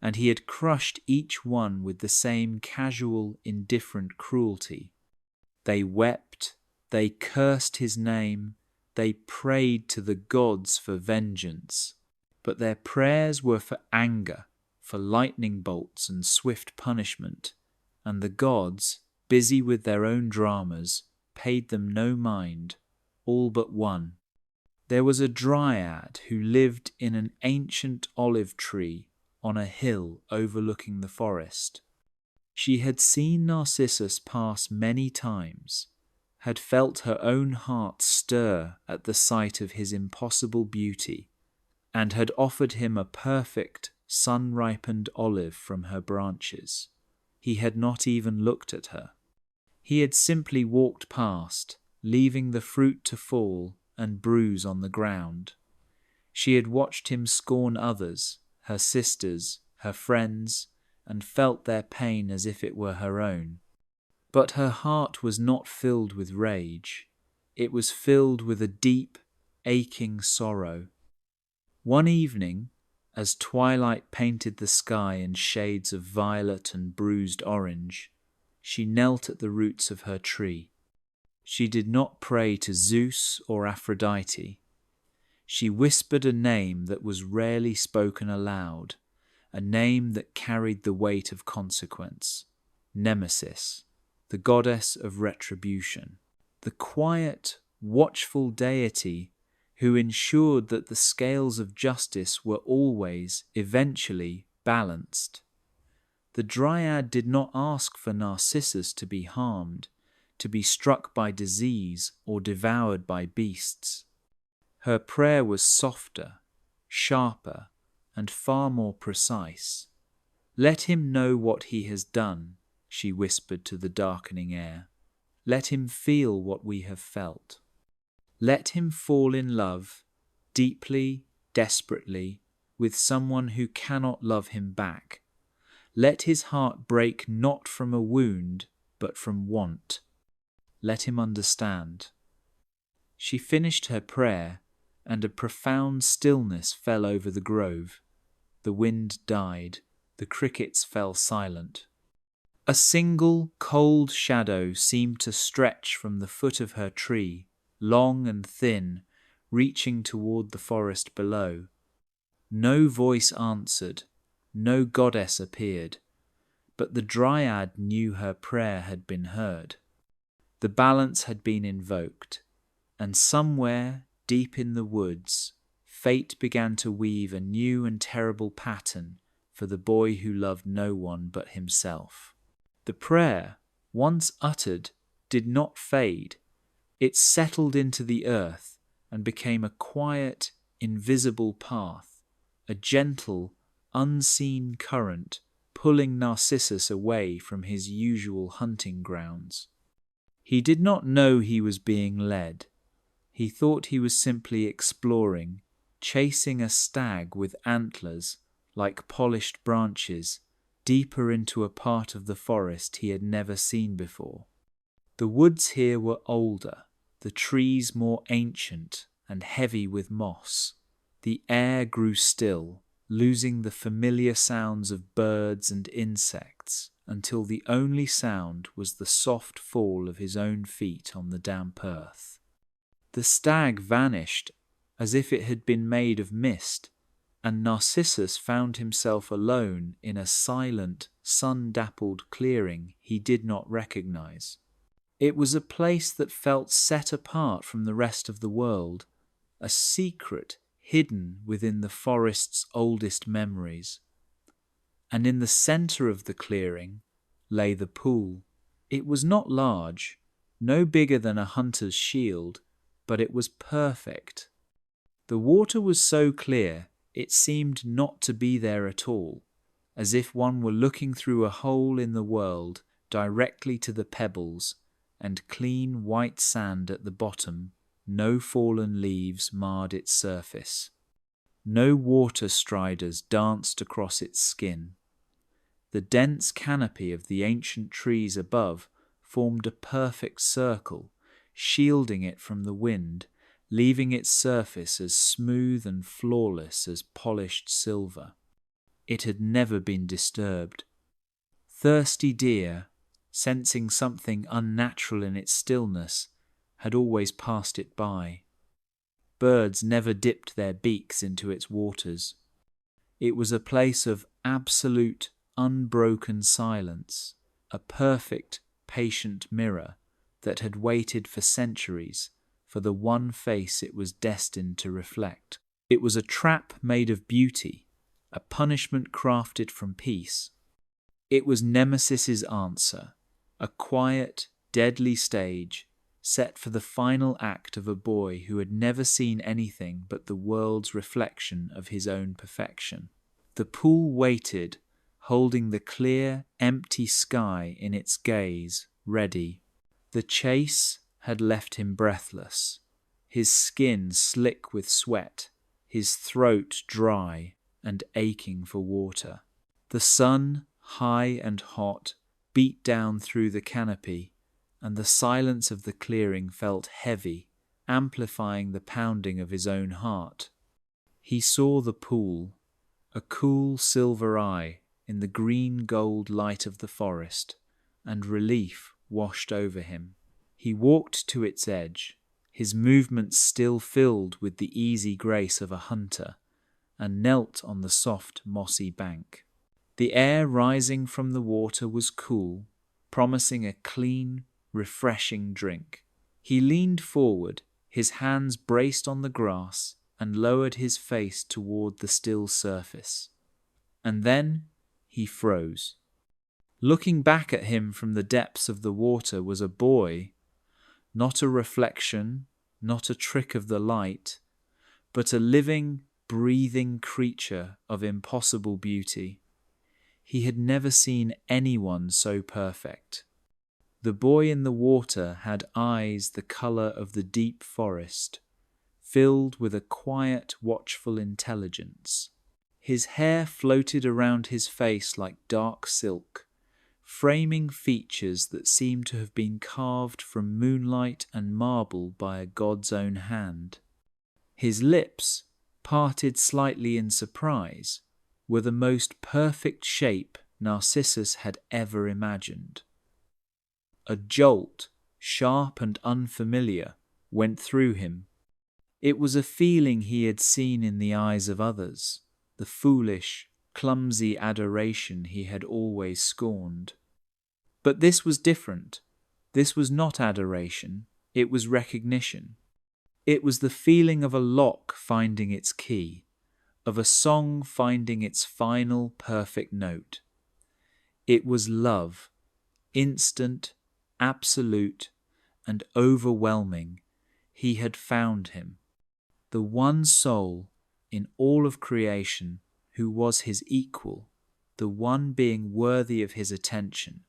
and he had crushed each one with the same casual, indifferent cruelty. They wept, they cursed his name, they prayed to the gods for vengeance, but their prayers were for anger, for lightning bolts and swift punishment, and the gods, busy with their own dramas, paid them no mind, all but one. There was a dryad who lived in an ancient olive tree on a hill overlooking the forest. She had seen Narcissus pass many times, had felt her own heart stir at the sight of his impossible beauty, and had offered him a perfect, sun-ripened olive from her branches. He had not even looked at her. He had simply walked past, leaving the fruit to fall and bruise on the ground. She had watched him scorn others, her sisters, her friends, and felt their pain as if it were her own. But her heart was not filled with rage. It was filled with a deep, aching sorrow. One evening, as twilight painted the sky in shades of violet and bruised orange, she knelt at the roots of her tree. She did not pray to Zeus or Aphrodite. She whispered a name that was rarely spoken aloud, a name that carried the weight of consequence: Nemesis, the goddess of retribution, the quiet, watchful deity who ensured that the scales of justice were always, eventually, balanced. The dryad did not ask for Narcissus to be harmed, to be struck by disease or devoured by beasts. Her prayer was softer, sharper, and far more precise. "Let him know what he has done," she whispered to the darkening air. "Let him feel what we have felt. Let him fall in love, deeply, desperately, with someone who cannot love him back. Let his heart break not from a wound, but from want. Let him understand." She finished her prayer, and a profound stillness fell over the grove. The wind died, the crickets fell silent. A single, cold shadow seemed to stretch from the foot of her tree, long and thin, reaching toward the forest below. No voice answered, no goddess appeared, but the dryad knew her prayer had been heard. The balance had been invoked, and somewhere, deep in the woods, fate began to weave a new and terrible pattern for the boy who loved no one but himself. The prayer, once uttered, did not fade. It settled into the earth and became a quiet, invisible path, a gentle, unseen current pulling Narcissus away from his usual hunting grounds. He did not know he was being led. He thought he was simply exploring, chasing a stag with antlers, like polished branches, deeper into a part of the forest he had never seen before. The woods here were older, the trees more ancient and heavy with moss. The air grew still, losing the familiar sounds of birds and insects until the only sound was the soft fall of his own feet on the damp earth. The stag vanished as if it had been made of mist, and Narcissus found himself alone in a silent, sun-dappled clearing he did not recognize. It was a place that felt set apart from the rest of the world, a secret hidden within the forest's oldest memories. And in the center of the clearing lay the pool. It was not large, no bigger than a hunter's shield, but it was perfect. The water was so clear it seemed not to be there at all, as if one were looking through a hole in the world directly to the pebbles and clean white sand at the bottom. No fallen leaves marred its surface. No water striders danced across its skin. The dense canopy of the ancient trees above formed a perfect circle, shielding it from the wind, leaving its surface as smooth and flawless as polished silver. It had never been disturbed. Thirsty deer, sensing something unnatural in its stillness, had always passed it by. Birds never dipped their beaks into its waters. It was a place of absolute, unbroken silence, a perfect, patient mirror that had waited for centuries for the one face it was destined to reflect. It was a trap made of beauty, a punishment crafted from peace. It was Nemesis's answer, a quiet, deadly stage set for the final act of a boy who had never seen anything but the world's reflection of his own perfection. The pool waited, holding the clear, empty sky in its gaze, ready. The chase had left him breathless, his skin slick with sweat, his throat dry and aching for water. The sun, high and hot, beat down through the canopy, and the silence of the clearing felt heavy, amplifying the pounding of his own heart. He saw the pool, a cool silver eye in the green-gold light of the forest, and relief washed over him. He walked to its edge, his movements still filled with the easy grace of a hunter, and knelt on the soft, mossy bank. The air rising from the water was cool, promising a clean, refreshing drink. He leaned forward, his hands braced on the grass, and lowered his face toward the still surface. And then he froze. Looking back at him from the depths of the water was a boy, not a reflection, not a trick of the light, but a living, breathing creature of impossible beauty. He had never seen anyone so perfect. The boy in the water had eyes the colour of the deep forest, filled with a quiet, watchful intelligence. His hair floated around his face like dark silk, framing features that seemed to have been carved from moonlight and marble by a god's own hand. His lips, parted slightly in surprise, were the most perfect shape Narcissus had ever imagined. A jolt, sharp and unfamiliar, went through him. It was a feeling he had seen in the eyes of others, the foolish, clumsy adoration he had always scorned. But this was different. This was not adoration, it was recognition. It was the feeling of a lock finding its key, of a song finding its final perfect note. It was love, instant, absolute, and overwhelming. He had found him, the one soul in all of creation who was his equal, the one being worthy of his attention.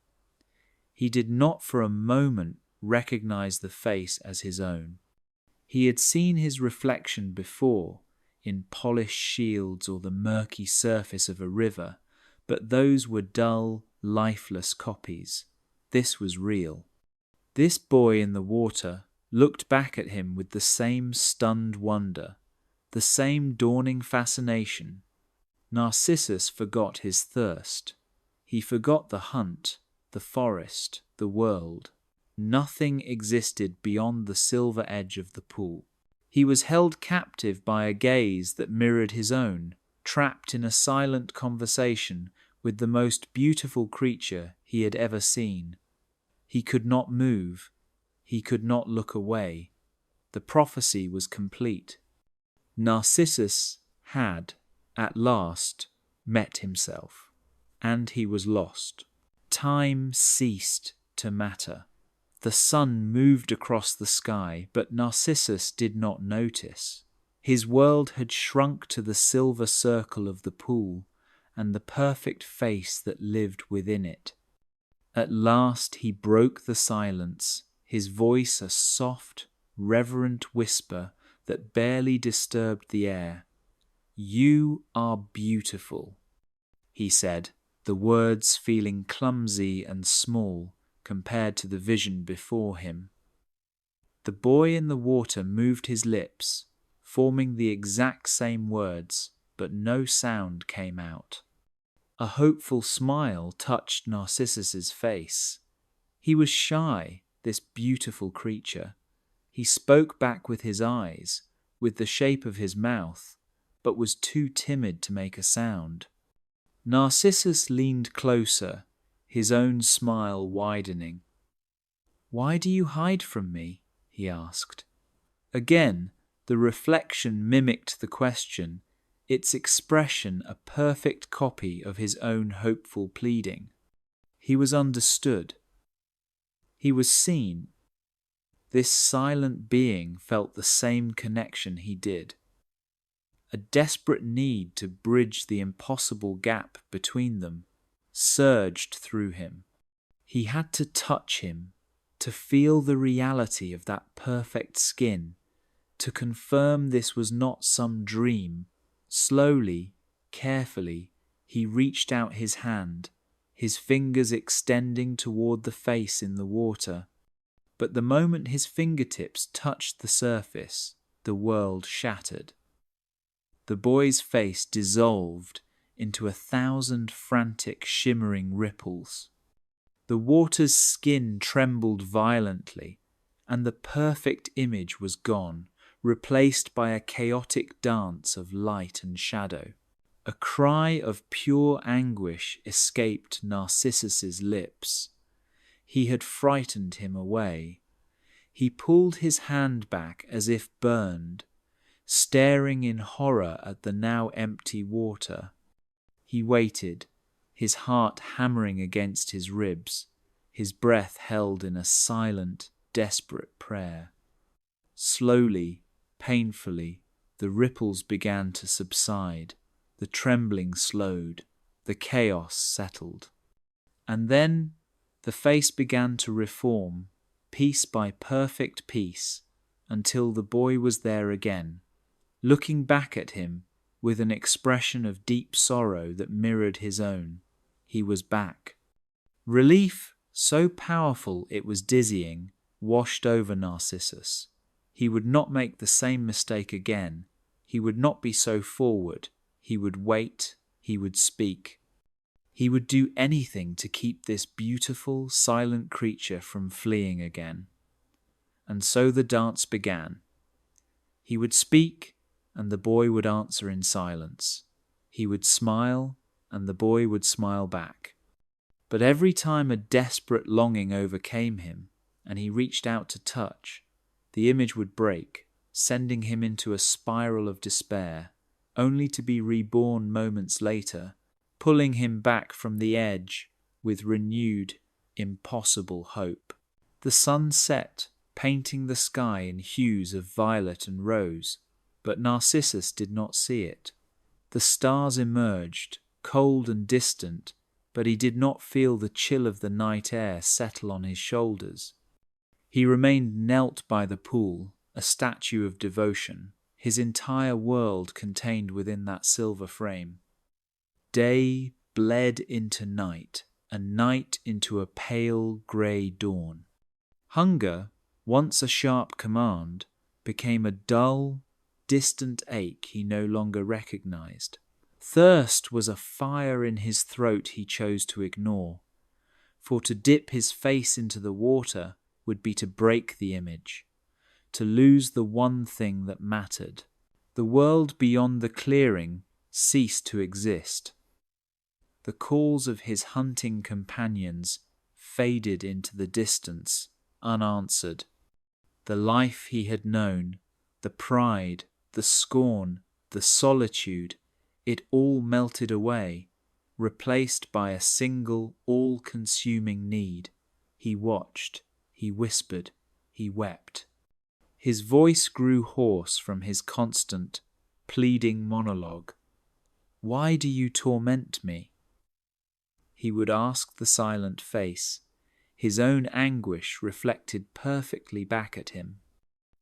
He did not for a moment recognize the face as his own. He had seen his reflection before, in polished shields or the murky surface of a river, but those were dull, lifeless copies. This was real. This boy in the water looked back at him with the same stunned wonder, the same dawning fascination. Narcissus forgot his thirst. He forgot the hunt, the forest, the world. Nothing existed beyond the silver edge of the pool. He was held captive by a gaze that mirrored his own, trapped in a silent conversation with the most beautiful creature he had ever seen. He could not move. He could not look away. The prophecy was complete. Narcissus had, at last, met himself, and he was lost. Time ceased to matter. The sun moved across the sky, but Narcissus did not notice. His world had shrunk to the silver circle of the pool and the perfect face that lived within it. At last he broke the silence, his voice a soft, reverent whisper that barely disturbed the air. "You are beautiful," he said, the words feeling clumsy and small compared to the vision before him. The boy in the water moved his lips, forming the exact same words, but no sound came out. A hopeful smile touched Narcissus's face. He was shy, this beautiful creature. He spoke back with his eyes, with the shape of his mouth, but was too timid to make a sound. Narcissus leaned closer, his own smile widening. "Why do you hide from me?" he asked. Again, the reflection mimicked the question, its expression a perfect copy of his own hopeful pleading. He was understood. He was seen. This silent being felt the same connection he did. A desperate need to bridge the impossible gap between them surged through him. He had to touch him, to feel the reality of that perfect skin, to confirm this was not some dream. Slowly, carefully, he reached out his hand, his fingers extending toward the face in the water. But the moment his fingertips touched the surface, the world shattered. The boy's face dissolved into 1,000 frantic, shimmering ripples. The water's skin trembled violently, and the perfect image was gone, replaced by a chaotic dance of light and shadow. A cry of pure anguish escaped Narcissus's lips. He had frightened him away. He pulled his hand back as if burned, staring in horror at the now empty water. He waited, his heart hammering against his ribs, his breath held in a silent, desperate prayer. Slowly, painfully, the ripples began to subside, the trembling slowed, the chaos settled. And then the face began to reform, piece by perfect piece, until the boy was there again, looking back at him with an expression of deep sorrow that mirrored his own. He was back. Relief, so powerful it was dizzying, washed over Narcissus. He would not make the same mistake again. He would not be so forward. He would wait. He would speak. He would do anything to keep this beautiful, silent creature from fleeing again. And so the dance began. He would speak, and the boy would answer in silence. He would smile, and the boy would smile back. But every time a desperate longing overcame him, and he reached out to touch, the image would break, sending him into a spiral of despair, only to be reborn moments later, pulling him back from the edge with renewed, impossible hope. The sun set, painting the sky in hues of violet and rose, but Narcissus did not see it. The stars emerged, cold and distant, but he did not feel the chill of the night air settle on his shoulders. He remained knelt by the pool, a statue of devotion, his entire world contained within that silver frame. Day bled into night, and night into a pale grey dawn. Hunger, once a sharp command, became a dull, distant ache he no longer recognized. Thirst was a fire in his throat he chose to ignore, for to dip his face into the water would be to break the image, to lose the one thing that mattered. The world beyond the clearing ceased to exist. The calls of his hunting companions faded into the distance, unanswered. The life he had known, the pride, the scorn, the solitude, it all melted away, replaced by a single, all-consuming need. He watched, he whispered, he wept. His voice grew hoarse from his constant, pleading monologue. "Why do you torment me?" He would ask the silent face, his own anguish reflected perfectly back at him.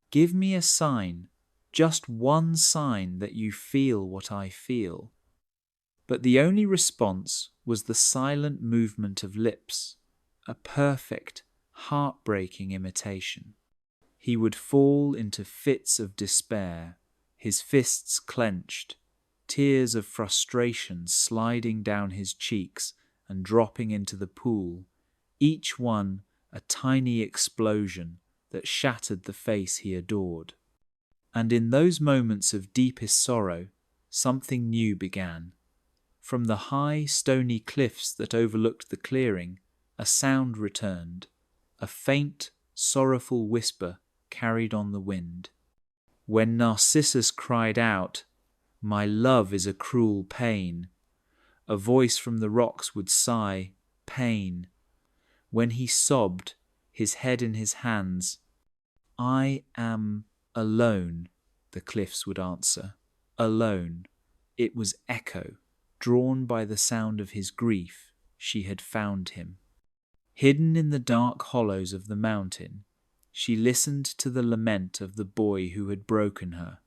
"Give me a sign, just one sign that you feel what I feel." But the only response was the silent movement of lips, a perfect, heartbreaking imitation. He would fall into fits of despair, his fists clenched, tears of frustration sliding down his cheeks and dropping into the pool, each one a tiny explosion that shattered the face he adored. And in those moments of deepest sorrow, something new began. From the high, stony cliffs that overlooked the clearing, a sound returned, a faint, sorrowful whisper carried on the wind. When Narcissus cried out, "My love is a cruel pain," a voice from the rocks would sigh, "Pain." When he sobbed, his head in his hands, "I am alone," the cliffs would answer, "alone." It was Echo, drawn by the sound of his grief. She had found him. Hidden in the dark hollows of the mountain, she listened to the lament of the boy who had broken her,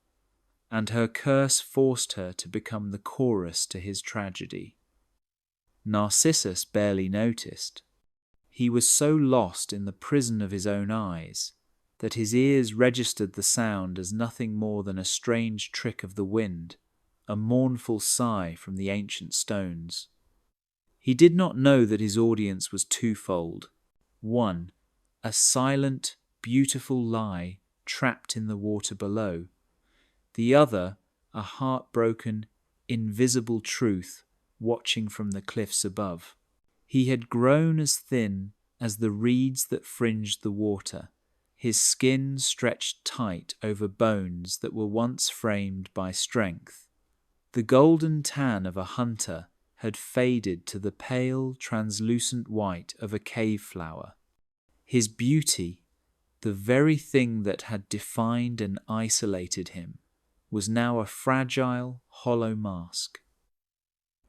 and her curse forced her to become the chorus to his tragedy. Narcissus barely noticed. He was so lost in the prison of his own eyes that his ears registered the sound as nothing more than a strange trick of the wind, a mournful sigh from the ancient stones. He did not know that his audience was twofold. One, a silent, beautiful lie trapped in the water below. The other, a heartbroken, invisible truth watching from the cliffs above. He had grown as thin as the reeds that fringed the water, his skin stretched tight over bones that were once framed by strength. The golden tan of a hunter had faded to the pale, translucent white of a cave flower. His beauty, the very thing that had defined and isolated him, was now a fragile, hollow mask.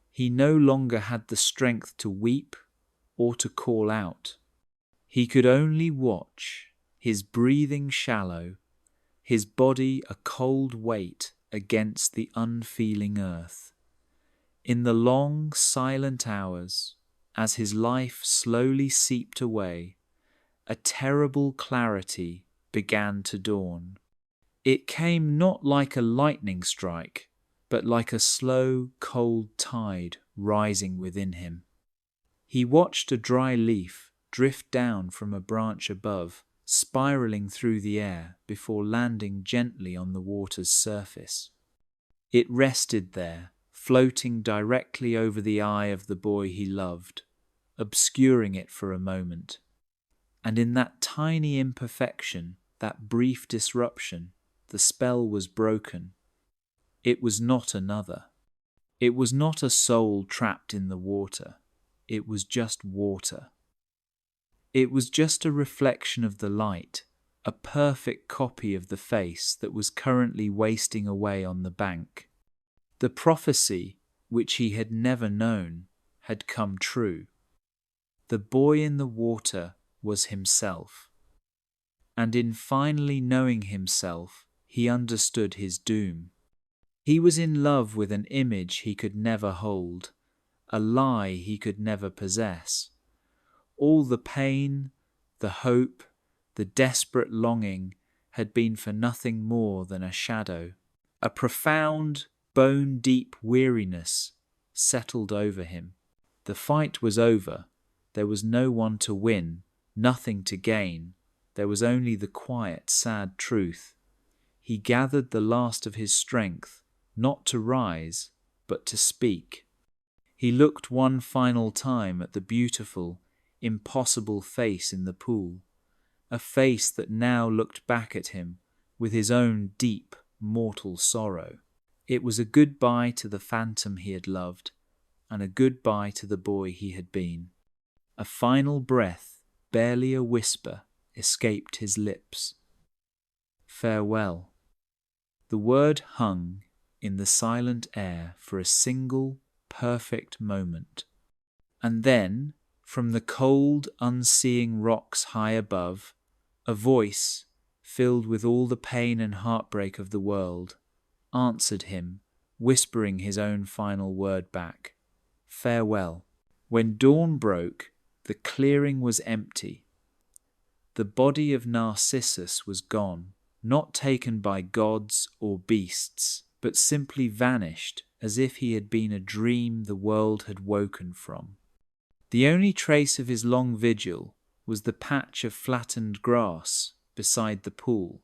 He no longer had the strength to weep or to call out. He could only watch, his breathing shallow, his body a cold weight against the unfeeling earth. In the long, silent hours, as his life slowly seeped away, a terrible clarity began to dawn. It came not like a lightning strike, but like a slow, cold tide rising within him. He watched a dry leaf drift down from a branch above, spiraling through the air before landing gently on the water's surface. It rested there, floating directly over the eye of the boy he loved, obscuring it for a moment. And in that tiny imperfection, that brief disruption, the spell was broken. It was not another. It was not a soul trapped in the water. It was just water. It was just a reflection of the light, a perfect copy of the face that was currently wasting away on the bank. The prophecy, which he had never known, had come true. The boy in the water was himself. And in finally knowing himself, he understood his doom. He was in love with an image he could never hold, a lie he could never possess. All the pain, the hope, the desperate longing had been for nothing more than a shadow, a profound, Bone-deep weariness settled over him. The fight was over. There was no one to win, nothing to gain. There was only the quiet, sad truth. He gathered the last of his strength, not to rise, but to speak. He looked one final time at the beautiful, impossible face in the pool, a face that now looked back at him with his own deep, mortal sorrow. It was a goodbye to the phantom he had loved, and a goodbye to the boy he had been. A final breath, barely a whisper, escaped his lips. Farewell. The word hung in the silent air for a single, perfect moment. And then, from the cold, unseeing rocks high above, a voice, filled with all the pain and heartbreak of the world, answered him, whispering his own final word back. Farewell. When dawn broke, the clearing was empty. The body of Narcissus was gone, not taken by gods or beasts, but simply vanished as if he had been a dream the world had woken from. The only trace of his long vigil was the patch of flattened grass beside the pool,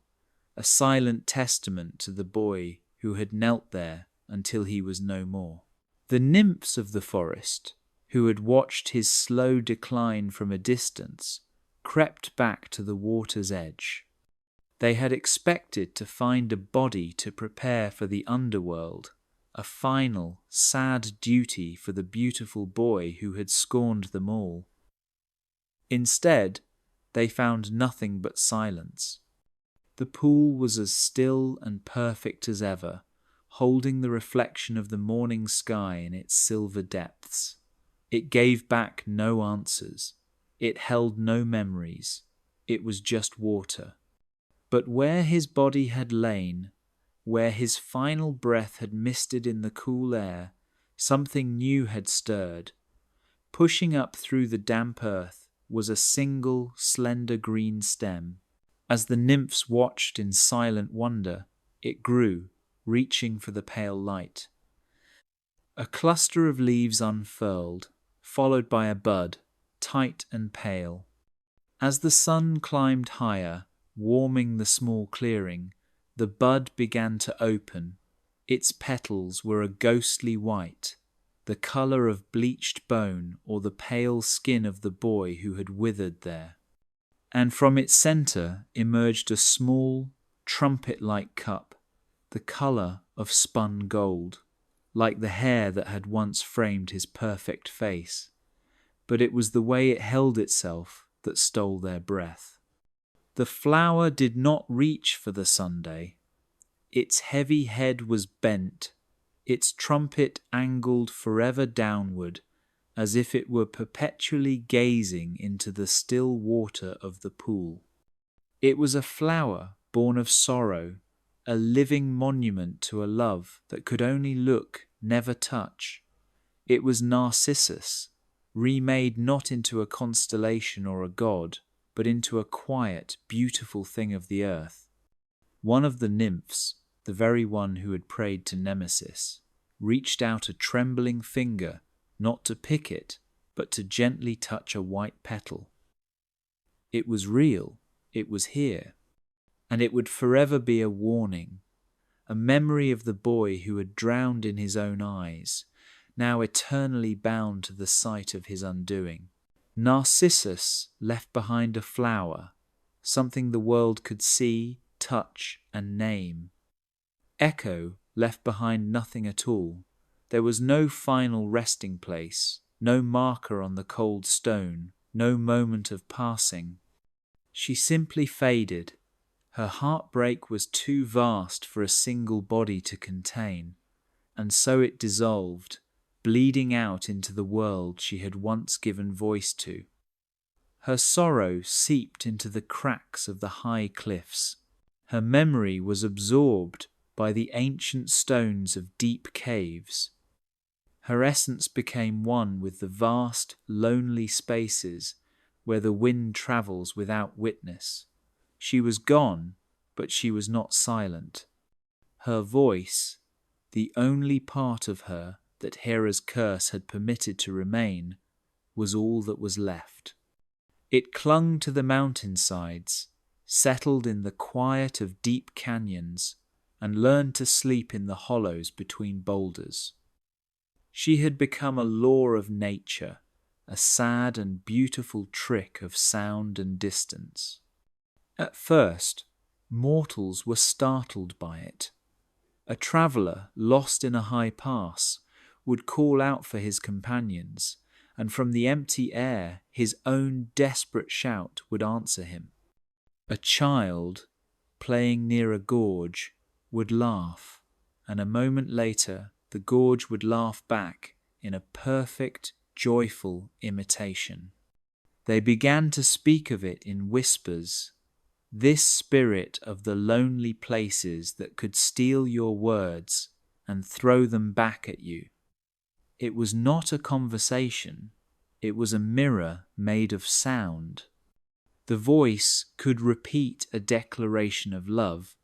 a silent testament to the boy who had knelt there until he was no more. The nymphs of the forest, who had watched his slow decline from a distance, crept back to the water's edge. They had expected to find a body to prepare for the underworld, a final, sad duty for the beautiful boy who had scorned them all. Instead, they found nothing but silence. The pool was as still and perfect as ever, holding the reflection of the morning sky in its silver depths. It gave back no answers. It held no memories. It was just water. But where his body had lain, where his final breath had misted in the cool air, something new had stirred. Pushing up through the damp earth was a single, slender green stem. As the nymphs watched in silent wonder, it grew, reaching for the pale light. A cluster of leaves unfurled, followed by a bud, tight and pale. As the sun climbed higher, warming the small clearing, the bud began to open. Its petals were a ghostly white, the colour of bleached bone or the pale skin of the boy who had withered there. And from its centre emerged a small, trumpet-like cup, the colour of spun gold, like the hair that had once framed his perfect face. But it was the way it held itself that stole their breath. The flower did not reach for the Sunday. Its heavy head was bent, its trumpet angled forever downward, as if it were perpetually gazing into the still water of the pool. It was a flower born of sorrow, a living monument to a love that could only look, never touch. It was Narcissus, remade not into a constellation or a god, but into a quiet, beautiful thing of the earth. One of the nymphs, the very one who had prayed to Nemesis, reached out a trembling finger, not to pick it, but to gently touch a white petal. It was real, it was here, and it would forever be a warning, a memory of the boy who had drowned in his own eyes, now eternally bound to the sight of his undoing. Narcissus left behind a flower, something the world could see, touch, and name. Echo left behind nothing at all. There was no final resting place, no marker on the cold stone, no moment of passing. She simply faded. Her heartbreak was too vast for a single body to contain, and so it dissolved, bleeding out into the world she had once given voice to. Her sorrow seeped into the cracks of the high cliffs. Her memory was absorbed by the ancient stones of deep caves. Her essence became one with the vast, lonely spaces where the wind travels without witness. She was gone, but she was not silent. Her voice, The only part of her that Hera's curse had permitted to remain was all that was left. It clung to the mountainsides, settled in the quiet of deep canyons, and learned to sleep in the hollows between boulders. She had become a law of nature, a sad and beautiful trick of sound and distance. At first, mortals were startled by it. A traveller lost in a high pass would call out for his companions, and from the empty air his own desperate shout would answer him. A child, playing near a gorge, would laugh, and a moment later the gorge would laugh back in a perfect, joyful imitation. They began to speak of it in whispers, this spirit of the lonely places that could steal your words and throw them back at you. It was not a conversation, it was a mirror made of sound. The voice could repeat a declaration of love,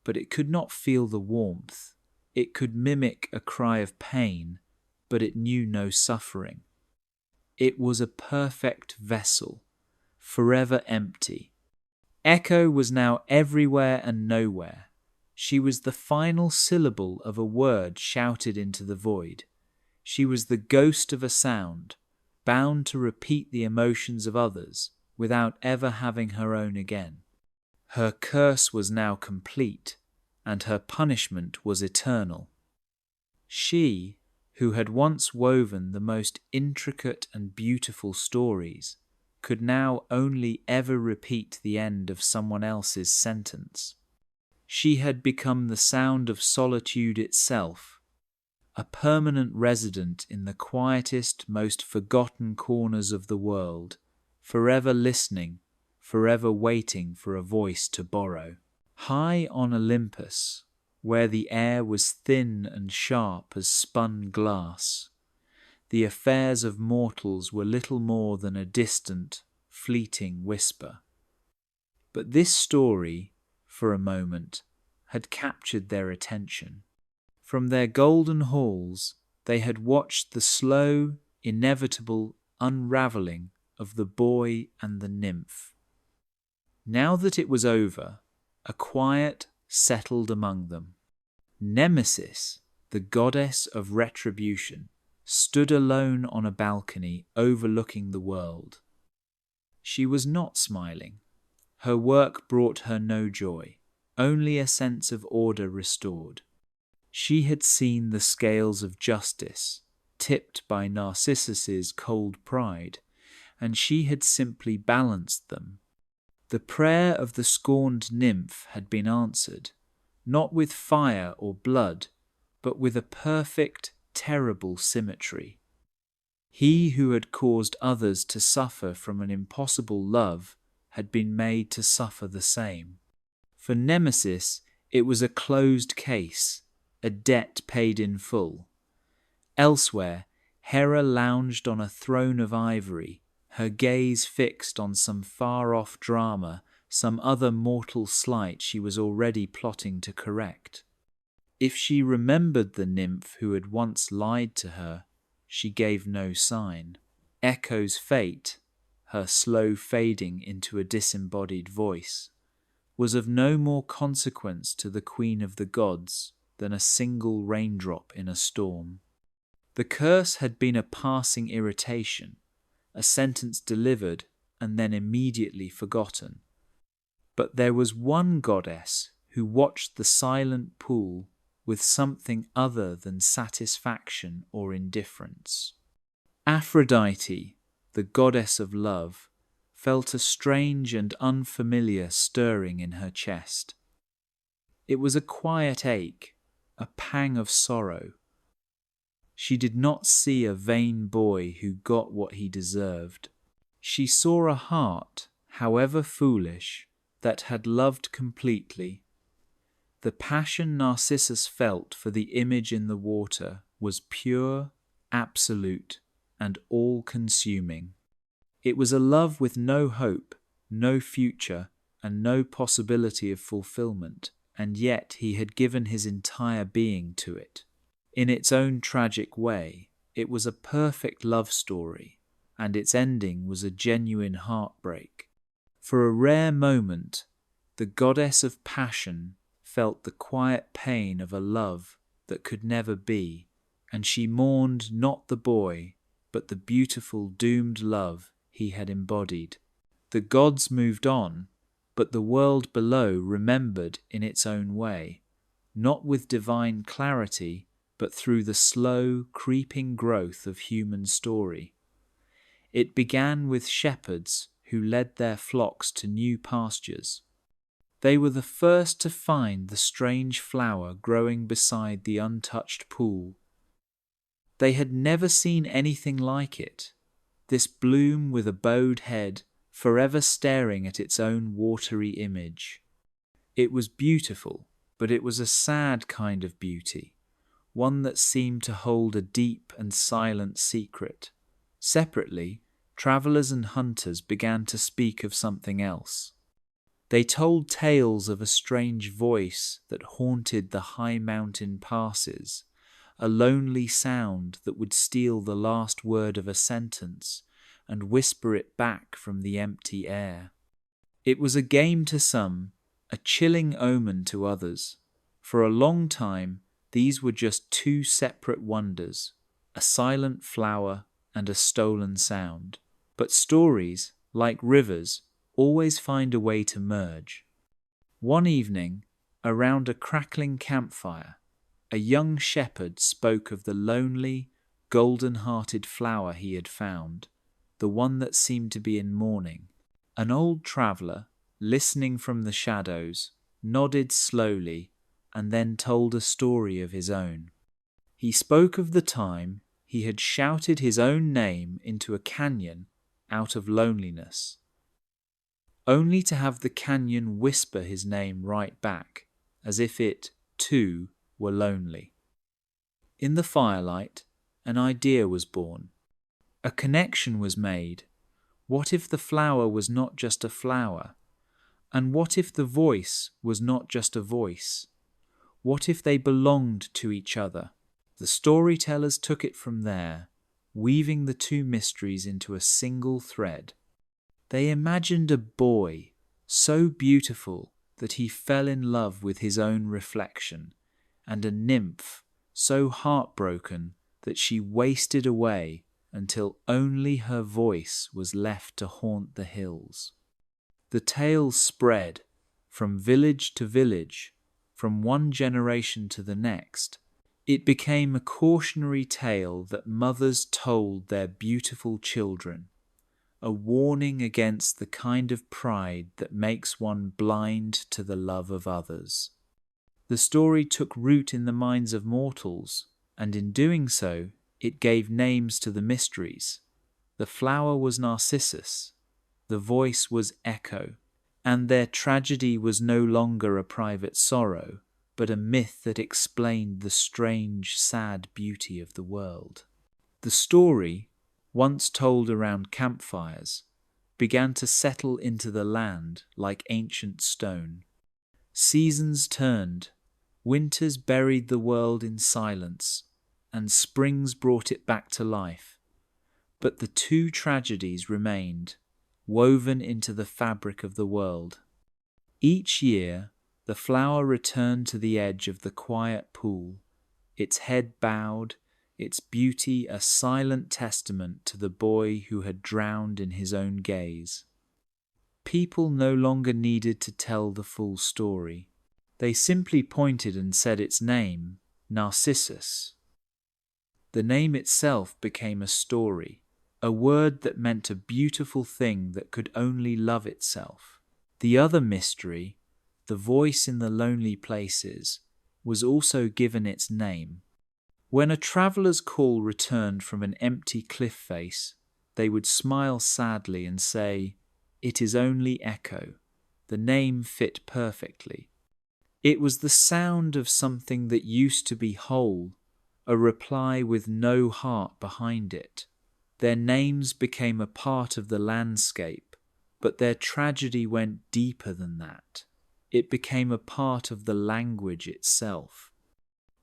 but it could not feel the warmth. It could mimic a cry of pain, but it knew no suffering. It was a perfect vessel, forever empty. Echo was now everywhere and nowhere. She was the final syllable of a word shouted into the void. She was the ghost of a sound, bound to repeat the emotions of others without ever having her own again. Her curse was now complete, and her punishment was eternal. She, who had once woven the most intricate and beautiful stories, could now only ever repeat the end of someone else's sentence. She had become the sound of solitude itself, a permanent resident in the quietest, most forgotten corners of the world, forever listening, forever waiting for a voice to borrow. High on Olympus, where the air was thin and sharp as spun glass, the affairs of mortals were little more than a distant, fleeting whisper. But this story, for a moment, had captured their attention. From their golden halls, they had watched the slow, inevitable unravelling of the boy and the nymph. Now that it was over, a quiet settled among them. Nemesis, the goddess of retribution, stood alone on a balcony overlooking the world. She was not smiling. Her work brought her no joy, only a sense of order restored. She had seen the scales of justice, tipped by Narcissus's cold pride, and she had simply balanced them. The prayer of the scorned nymph had been answered, not with fire or blood, but with a perfect, terrible symmetry. He who had caused others to suffer from an impossible love had been made to suffer the same. For Nemesis, it was a closed case, a debt paid in full. Elsewhere, Hera lounged on a throne of ivory, her gaze fixed on some far-off drama, some other mortal slight she was already plotting to correct. If she remembered the nymph who had once lied to her, she gave no sign. Echo's fate, her slow fading into a disembodied voice, was of no more consequence to the Queen of the Gods than a single raindrop in a storm. The curse had been a passing irritation, a sentence delivered and then immediately forgotten. But there was one goddess who watched the silent pool with something other than satisfaction or indifference. Aphrodite, the goddess of love, felt a strange and unfamiliar stirring in her chest. It was a quiet ache, a pang of sorrow. She did not see a vain boy who got what he deserved. She saw a heart, however foolish, that had loved completely. The passion Narcissus felt for the image in the water was pure, absolute, and all-consuming. It was a love with no hope, no future, and no possibility of fulfillment, and yet he had given his entire being to it. In its own tragic way, it was a perfect love story, and its ending was a genuine heartbreak. For a rare moment, the goddess of passion felt the quiet pain of a love that could never be, and she mourned not the boy, but the beautiful doomed love he had embodied. The gods moved on, but the world below remembered in its own way, not with divine clarity, but through the slow, creeping growth of human story. It began with shepherds who led their flocks to new pastures. They were the first to find the strange flower growing beside the untouched pool. They had never seen anything like it, this bloom with a bowed head, forever staring at its own watery image. It was beautiful, but it was a sad kind of beauty, one that seemed to hold a deep and silent secret. Separately, travellers and hunters began to speak of something else. They told tales of a strange voice that haunted the high mountain passes, a lonely sound that would steal the last word of a sentence and whisper it back from the empty air. It was a game to some, a chilling omen to others. For a long time, these were just two separate wonders, a silent flower and a stolen sound. But stories, like rivers, always find a way to merge. One evening, around a crackling campfire, a young shepherd spoke of the lonely, golden-hearted flower he had found, the one that seemed to be in mourning. An old traveller, listening from the shadows, nodded slowly and then told a story of his own. He spoke of the time he had shouted his own name into a canyon out of loneliness, only to have the canyon whisper his name right back, as if it, too, were lonely. In the firelight, an idea was born. A connection was made. What if the flower was not just a flower? And what if the voice was not just a voice? What if they belonged to each other? The storytellers took it from there, weaving the two mysteries into a single thread. They imagined a boy so beautiful that he fell in love with his own reflection, and a nymph so heartbroken that she wasted away until only her voice was left to haunt the hills. The tale spread from village to village, from one generation to the next. It became a cautionary tale that mothers told their beautiful children, a warning against the kind of pride that makes one blind to the love of others. The story took root in the minds of mortals, and in doing so, it gave names to the mysteries. The flower was Narcissus, the voice was Echo, and their tragedy was no longer a private sorrow, but a myth that explained the strange, sad beauty of the world. The story, once told around campfires, began to settle into the land like ancient stone. Seasons turned, winters buried the world in silence, and springs brought it back to life. But the two tragedies remained, woven into the fabric of the world. Each year, the flower returned to the edge of the quiet pool, its head bowed, its beauty a silent testament to the boy who had drowned in his own gaze. People no longer needed to tell the full story. They simply pointed and said its name, Narcissus. The name itself became a story, a word that meant a beautiful thing that could only love itself. The other mystery, the voice in the lonely places, was also given its name. When a traveller's call returned from an empty cliff face, they would smile sadly and say, "It is only Echo." The name fit perfectly. It was the sound of something that used to be whole, a reply with no heart behind it. Their names became a part of the landscape, but their tragedy went deeper than that. It became a part of the language itself.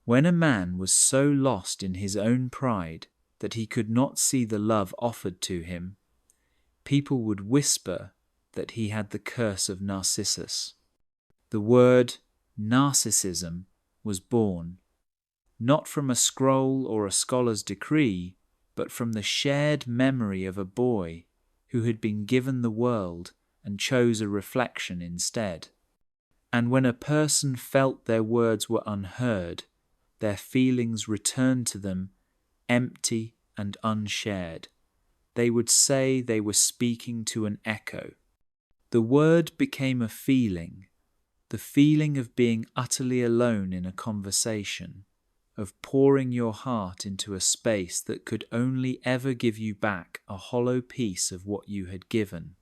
When a man was so lost in his own pride that he could not see the love offered to him, people would whisper that he had the curse of Narcissus. The word narcissism was born, not from a scroll or a scholar's decree, but from the shared memory of a boy who had been given the world and chose a reflection instead. And when a person felt their words were unheard, their feelings returned to them empty and unshared. They would say they were speaking to an echo. The word became a feeling, the feeling of being utterly alone in a conversation, of pouring your heart into a space that could only ever give you back a hollow piece of what you had given.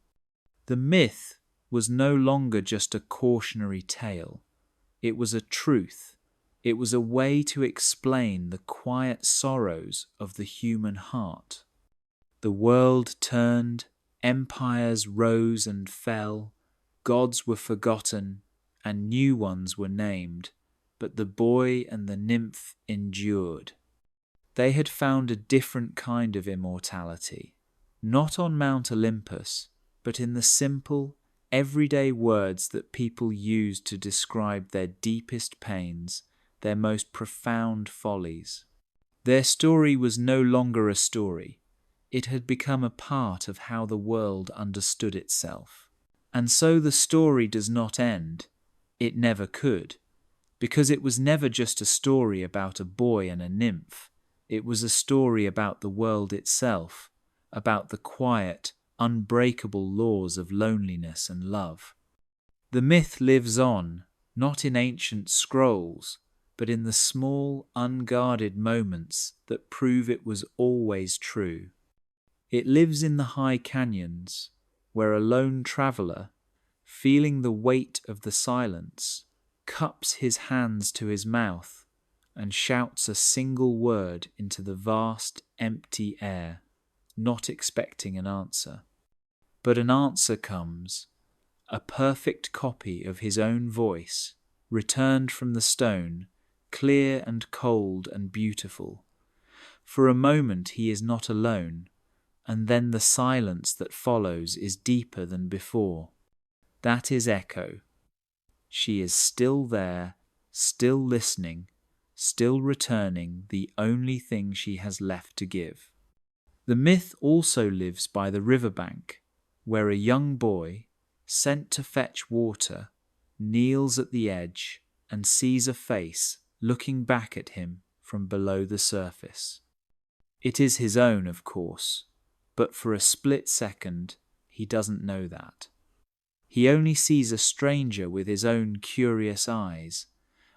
The myth was no longer just a cautionary tale. It was a truth. It was a way to explain the quiet sorrows of the human heart. The world turned, empires rose and fell, gods were forgotten, and new ones were named, but the boy and the nymph endured. They had found a different kind of immortality, not on Mount Olympus, but in the simple, everyday words that people used to describe their deepest pains, their most profound follies. Their story was no longer a story. It had become a part of how the world understood itself. And so the story does not end. It never could, because it was never just a story about a boy and a nymph. It was a story about the world itself, about the quiet, unbreakable laws of loneliness and love. The myth lives on, not in ancient scrolls, but in the small, unguarded moments that prove it was always true. It lives in the high canyons, where a lone traveler, feeling the weight of the silence, cups his hands to his mouth and shouts a single word into the vast, empty air, not expecting an answer. But an answer comes, a perfect copy of his own voice, returned from the stone, clear and cold and beautiful. For a moment he is not alone, and then the silence that follows is deeper than before. That is Echo. She is still there, still listening, still returning the only thing she has left to give. The myth also lives by the riverbank, where a young boy, sent to fetch water, kneels at the edge and sees a face looking back at him from below the surface. It is his own, of course, but for a split second he doesn't know that. He only sees a stranger with his own curious eyes,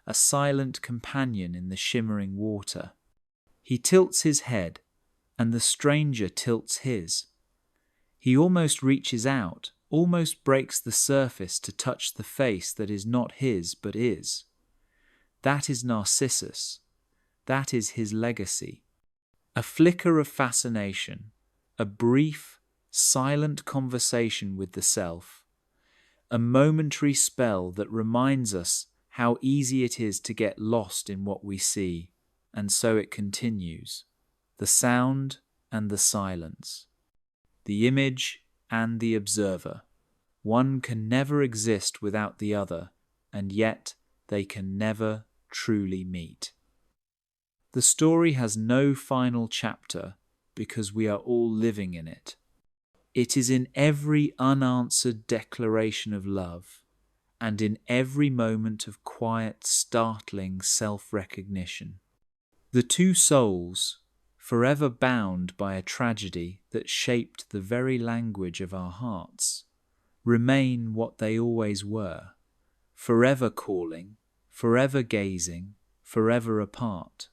a silent companion in the shimmering water. He tilts his head, and the stranger tilts his. He almost reaches out, almost breaks the surface to touch the face that is not his but is. That is Narcissus. That is his legacy. A flicker of fascination, a brief, silent conversation with the self, a momentary spell that reminds us how easy it is to get lost in what we see, and so it continues. The sound and the silence, the image and the observer. One can never exist without the other, and yet they can never truly meet. The story has no final chapter because we are all living in it. It is in every unanswered declaration of love, and in every moment of quiet, startling self-recognition. The two souls, forever bound by a tragedy that shaped the very language of our hearts, remain what they always were, forever calling, forever gazing, forever apart.